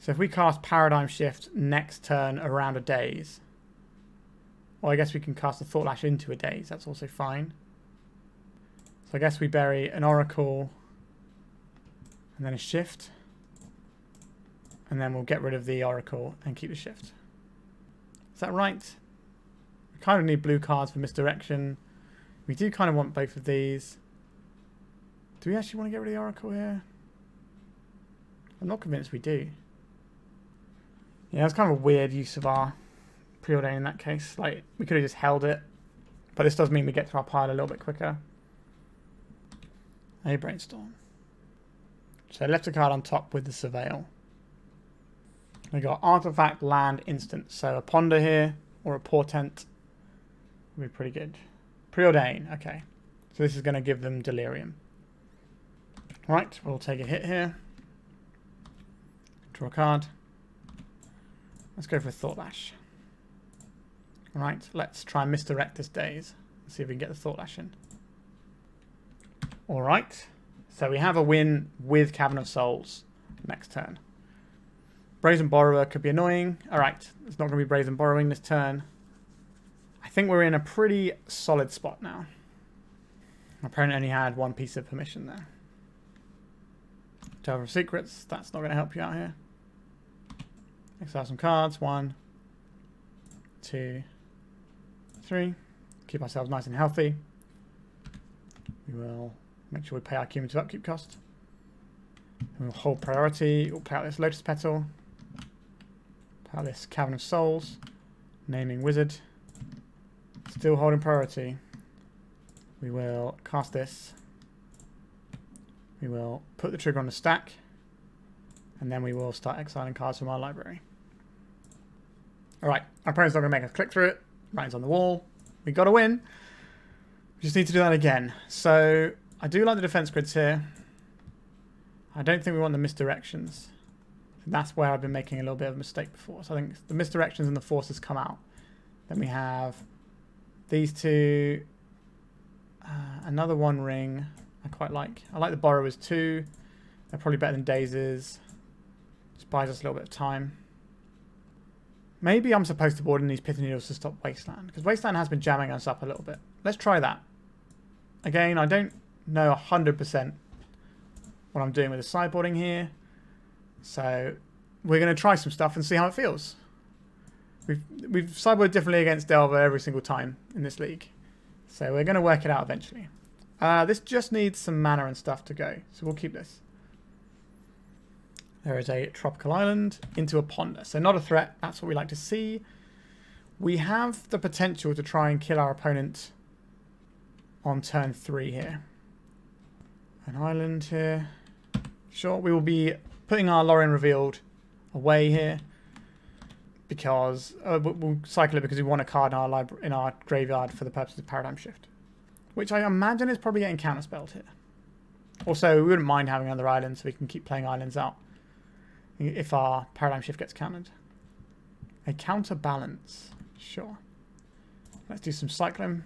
if we cast Paradigm Shift next turn around a Daze. Well, I guess we can cast a Thought Lash into a Daze. That's also fine. So I guess we bury an Oracle and then a Shift. And then we'll get rid of the Oracle and keep the Shift. Is that right? We kind of need blue cards for Misdirection. We do kind of want both of these. Do we actually want to get rid of the Oracle here? I'm not convinced we do. Yeah, it's kind of a weird use of our Preordain in that case. Like, we could have just held it. But this does mean we get to our pile a little bit quicker. A Brainstorm. So I left a card on top with the Surveil. We got Artifact, Land, Instant. So a Ponder here, or a Portent, would be pretty good. Preordain, okay. So this is going to give them Delirium. Right, we'll take a hit here. Draw a card. Let's go for a Thought Lash. Right, let's try and misdirect this Daze. See if we can get the Thought Lash in. Alright, so we have a win with Cavern of Souls next turn. Brazen Borrower could be annoying. Alright, it's not going to be Brazen Borrowing this turn. I think we're in a pretty solid spot now. My opponent only had one piece of permission there. Delver of Secrets, that's not going to help you out here. Exile some cards. 1, 2, 3. Keep ourselves nice and healthy. We will make sure we pay our cumulative upkeep cost. And we'll hold priority. We'll play out this Lotus Petal. Play out this Cavern of Souls. Naming Wizard. Still holding priority. We will cast this. We will put the trigger on the stack. And then we will start exiling cards from our library. Alright, our opponent's not going to make us click through it. Writing's on the wall. We got to win. We just need to do that again. So, I do like the defense grids here. I don't think we want the misdirections. That's where I've been making a little bit of a mistake before. So I think the misdirections and the forces come out. Then we have these two. Another one ring I quite like. I like the Borrowers too. They're probably better than Dazes. Just buys us a little bit of time. Maybe I'm supposed to board in these Pithing Needles to stop Wasteland. Because Wasteland has been jamming us up a little bit. Let's try that. Again, I don't know 100% what I'm doing with the sideboarding here. So we're going to try some stuff and see how it feels. We've sideboarded differently against Delver every single time in this league. So we're going to work it out eventually. This just needs some mana and stuff to go. So we'll keep this. There is a Tropical Island into a Ponder. So not a threat. That's what we like to see. We have the potential to try and kill our opponent on turn 3 here. An island here. Sure, we will be putting our Lorien Revealed away here. Because we'll cycle it because we want a card in our graveyard for the purpose of Paradigm Shift. Which I imagine is probably getting counterspelled here. Also, we wouldn't mind having another island so we can keep playing islands out if our Paradigm Shift gets countered. A counterbalance. Sure. Let's do some cycling.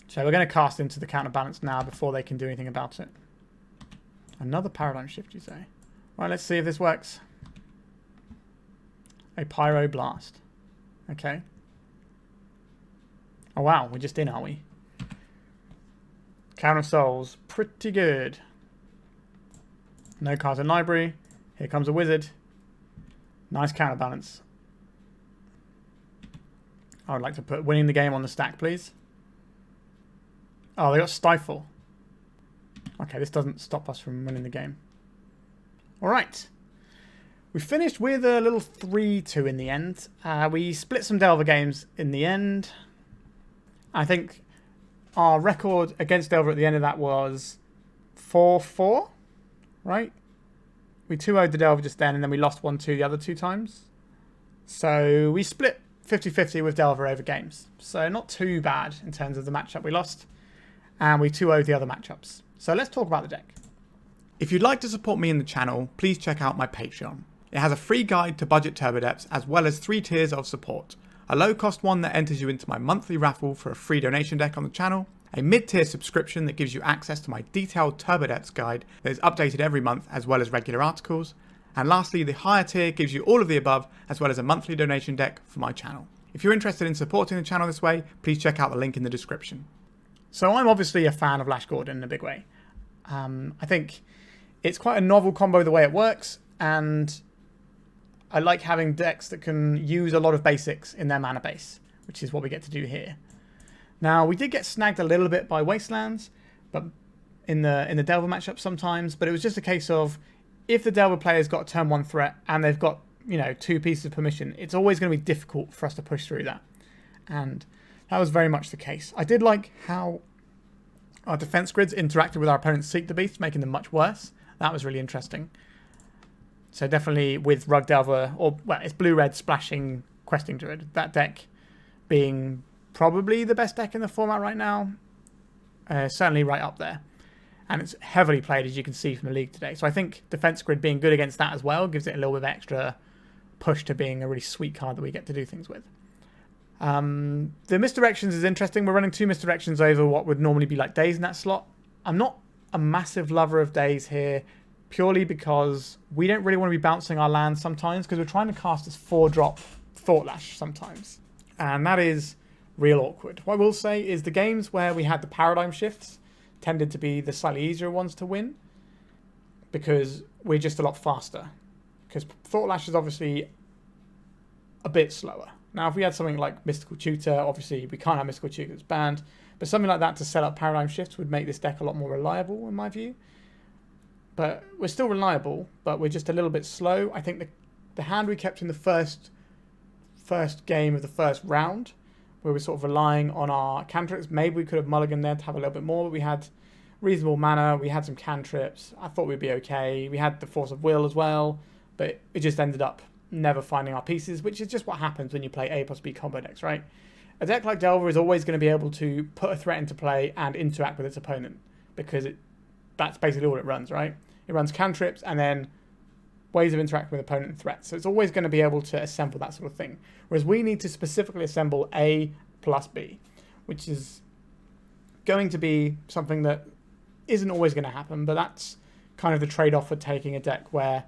So we're going to cast into the counterbalance now before they can do anything about it. Another Paradigm Shift, you say? Right, let's see if this works. A Pyroblast. Okay. Oh wow, we're just in, are we? Cavern of Souls. Pretty good. No cards in library. Here comes a wizard. Nice counterbalance. I would like to put winning the game on the stack, please. Oh, they got Stifle. Okay, this doesn't stop us from winning the game. Alright. We finished with a little 3-2 in the end. We split some Delver games in the end. I think our record against Delver at the end of that was 4-4, right? We 2-0'd the Delver just then, and then we lost 1-2 the other 2 times. So we split 50-50 with Delver over games. So not too bad in terms of the matchup we lost. And we 2-0'd the other matchups. So let's talk about the deck. If you'd like to support me in the channel, please check out my Patreon. It has a free guide to budget turbo depths as well as 3 tiers of support. A low cost one that enters you into my monthly raffle for a free donation deck on the channel, a mid-tier subscription that gives you access to my detailed turbo depths guide that is updated every month as well as regular articles, and lastly the higher tier gives you all of the above as well as a monthly donation deck for my channel. If you're interested in supporting the channel this way, please check out the link in the description. So I'm obviously a fan of Lash Gordon in a big way. I think it's quite a novel combo the way it works, and I like having decks that can use a lot of basics in their mana base, which is what we get to do here. Now, we did get snagged a little bit by Wastelands, but in the Delver matchup sometimes, but it was just a case of if the Delver player's got a turn 1 threat and they've got, 2 pieces of permission, it's always going to be difficult for us to push through that. And that was very much the case. I did like how our defense grids interacted with our opponent's Seek the Beast, making them much worse. That was really interesting. So definitely with Rug Delver, it's blue-red splashing Questing Druid. That deck being probably the best deck in the format right now. Certainly right up there. And it's heavily played, as you can see from the league today. So I think Defense Grid being good against that as well gives it a little bit of extra push to being a really sweet card that we get to do things with. The Misdirections is interesting. We're running 2 Misdirections over what would normally be like Daze in that slot. I'm not a massive lover of Daze here, purely because we don't really want to be bouncing our lands sometimes, because we're trying to cast this 4-drop Thought Lash sometimes. And that is real awkward. What I will say is the games where we had the paradigm shifts tended to be the slightly easier ones to win, because we're just a lot faster. Because Thought Lash is obviously a bit slower. Now, if we had something like Mystical Tutor, obviously we can't have Mystical Tutor, it's banned, but something like that to set up paradigm shifts would make this deck a lot more reliable, in my view. But we're still reliable, but we're just a little bit slow. I think the hand we kept in the first game of the first round, where we're sort of relying on our cantrips, maybe we could have mulliganed there to have a little bit more, but we had reasonable mana, we had some cantrips, I thought we'd be okay. We had the Force of Will as well, but it just ended up never finding our pieces, which is just what happens when you play A plus B combo decks, right? A deck like Delver is always going to be able to put a threat into play and interact with its opponent, because that's basically all it runs, right? It runs cantrips and then ways of interacting with opponent and threats. So it's always going to be able to assemble that sort of thing. Whereas we need to specifically assemble A plus B, which is going to be something that isn't always going to happen, but that's kind of the trade-off for taking a deck where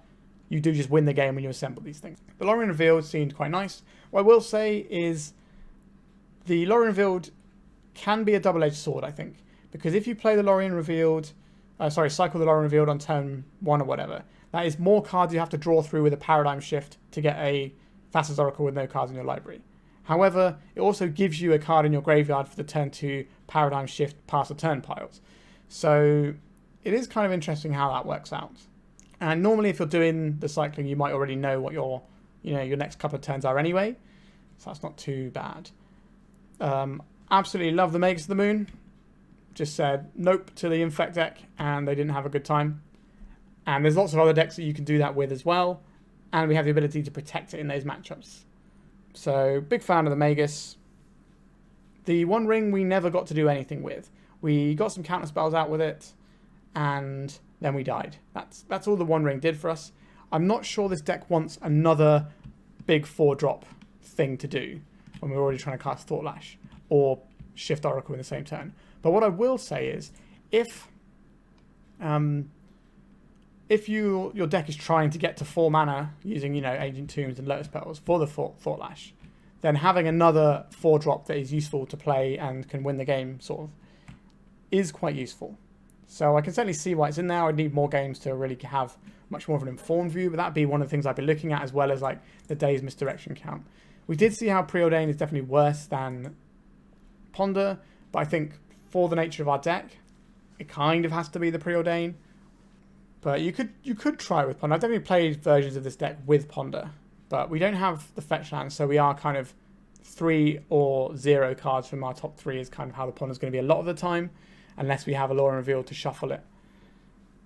you do just win the game when you assemble these things. The Lorien Revealed seemed quite nice. What I will say is the Lorien Revealed can be a double-edged sword, I think, because if you play the Lorien Revealed, cycle the Lorien Revealed on turn 1 or whatever, that is more cards you have to draw through with a paradigm shift to get a Thassa's Oracle with no cards in your library. However, it also gives you a card in your graveyard for the turn 2 paradigm shift pass the turn piles. So it is kind of interesting how that works out. And normally if you're doing the cycling, you might already know what your next couple of turns are anyway. So that's not too bad. Absolutely love the Magus of the Moon. Just said nope to the Infect deck, and they didn't have a good time. And there's lots of other decks that you can do that with as well. And we have the ability to protect it in those matchups. So, big fan of the Magus. The One Ring we never got to do anything with. We got some counter spells out with it, and then we died. That's all the One Ring did for us. I'm not sure this deck wants another big 4-drop thing to do when we're already trying to cast Thought Lash or Shift Oracle in the same turn. But what I will say is, if your deck is trying to get to 4 mana using, Ancient Tombs and Lotus Petals for the Thought Lash, then having another 4-drop that is useful to play and can win the game sort of is quite useful. So I can certainly see why it's in there. I'd need more games to really have much more of an informed view, but that'd be one of the things I'd be looking at, as well as like the Daze Misdirection count. We did see how Preordain is definitely worse than Ponder, but I think for the nature of our deck, it kind of has to be the Preordain. But you could try with Ponder. I've definitely played versions of this deck with Ponder, but we don't have the fetch lands, so we are kind of 3 or 0 cards from our top 3 is kind of how the Ponder's going to be a lot of the time, unless we have a Lorien Revealed to shuffle it.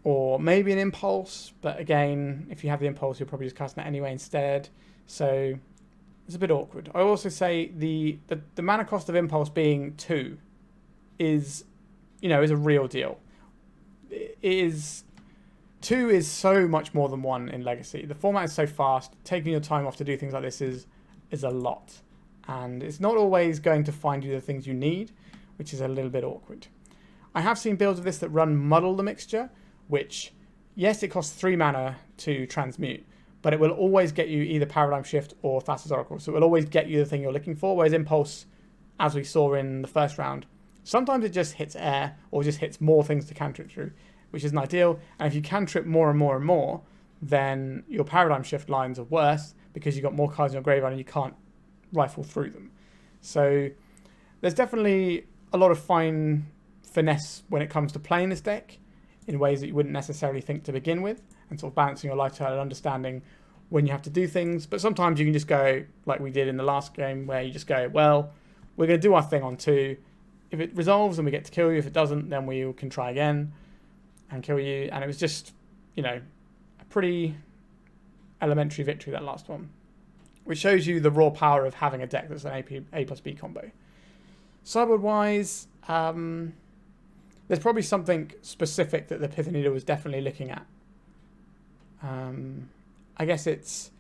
Or maybe an Impulse, but again, if you have the Impulse, you're probably just casting it anyway instead. So it's a bit awkward. I also say the mana cost of Impulse being 2 is a real deal. It is 2 is so much more than 1 in Legacy. The format is so fast. Taking your time off to do things like this is a lot. And it's not always going to find you the things you need, which is a little bit awkward. I have seen builds of this that run Muddle the Mixture, which, yes, it costs 3 mana to transmute, but it will always get you either Paradigm Shift or Thassa's Oracle. So it will always get you the thing you're looking for, whereas Impulse, as we saw in the first round, sometimes it just hits air or just hits more things to cantrip through, which isn't ideal. And if you cantrip more and more and more, then your Paradigm Shift lines are worse because you've got more cards in your graveyard and you can't rifle through them. So there's definitely a lot of fine finesse when it comes to playing this deck in ways that you wouldn't necessarily think to begin with, and sort of balancing your lifestyle and understanding when you have to do things. But sometimes you can just go like we did in the last game, where you just go, well, we're going to do our thing on 2. If it resolves, then we get to kill you. If it doesn't, then we can try again and kill you. And it was just, you know, a pretty elementary victory, that last one, which shows you the raw power of having a deck that's an A plus B combo. Sideboard wise, there's probably something specific that the Pithing Needle was definitely looking at. I guess it's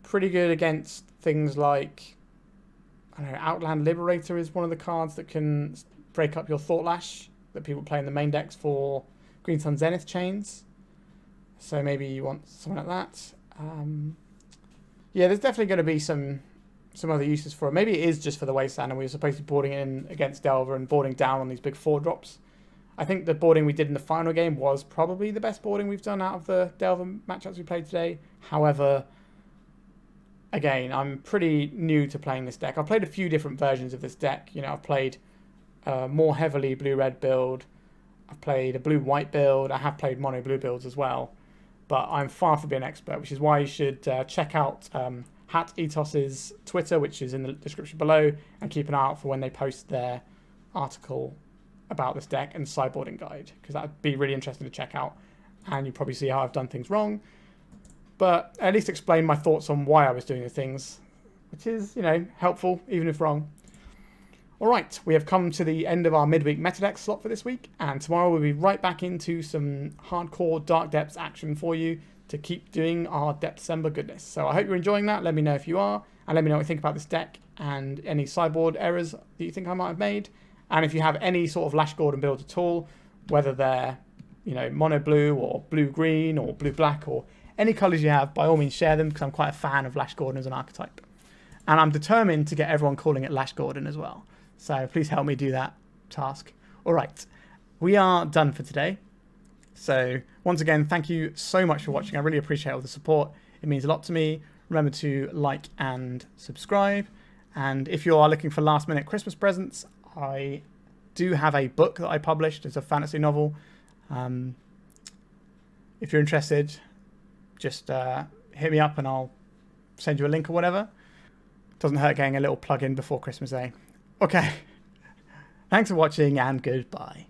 pretty good against things like, I don't know, Outland Liberator is one of the cards that can break up your Thought Lash that people play in the main decks for Green Sun Zenith chains. So maybe you want something like that. Yeah, there's definitely going to be some other uses for it. Maybe it is just for the Wasteland and we were supposed to be boarding in against Delver and boarding down on these big 4-drops. I think the boarding we did in the final game was probably the best boarding we've done out of the Delver matchups we played today. However, again, I'm pretty new to playing this deck. I've played a few different versions of this deck. You know, I've played more heavily blue-red build. I've played a blue-white build. I have played mono-blue builds as well. But I'm far from being an expert, which is why you should check out Hateatos' Twitter, which is in the description below, and keep an eye out for when they post their article about this deck and sideboarding guide, because that would be really interesting to check out, and you probably see how I've done things wrong, but at least explain my thoughts on why I was doing the things, which is, you know, helpful even if wrong. Alright, we have come to the end of our midweek meta deck slot for this week, and tomorrow we'll be right back into some hardcore Dark Depths action for you to keep doing our Depth December goodness. So I hope you're enjoying that. Let me know if you are, and let me know what you think about this deck and any sideboard errors that you think I might have made. And if you have any sort of Lash Gordon builds at all, whether they're, you know, mono blue or blue green or blue black or any colours you have, by all means share them, because I'm quite a fan of Lash Gordon as an archetype. And I'm determined to get everyone calling it Lash Gordon as well. So please help me do that task. All right, we are done for today. So once again, thank you so much for watching. I really appreciate all the support. It means a lot to me. Remember to like and subscribe. And if you are looking for last minute Christmas presents, I do have a book that I published. It's a fantasy novel. If you're interested, just hit me up and I'll send you a link or whatever. Doesn't hurt getting a little plug in before Christmas, eh? Okay. Thanks for watching and goodbye.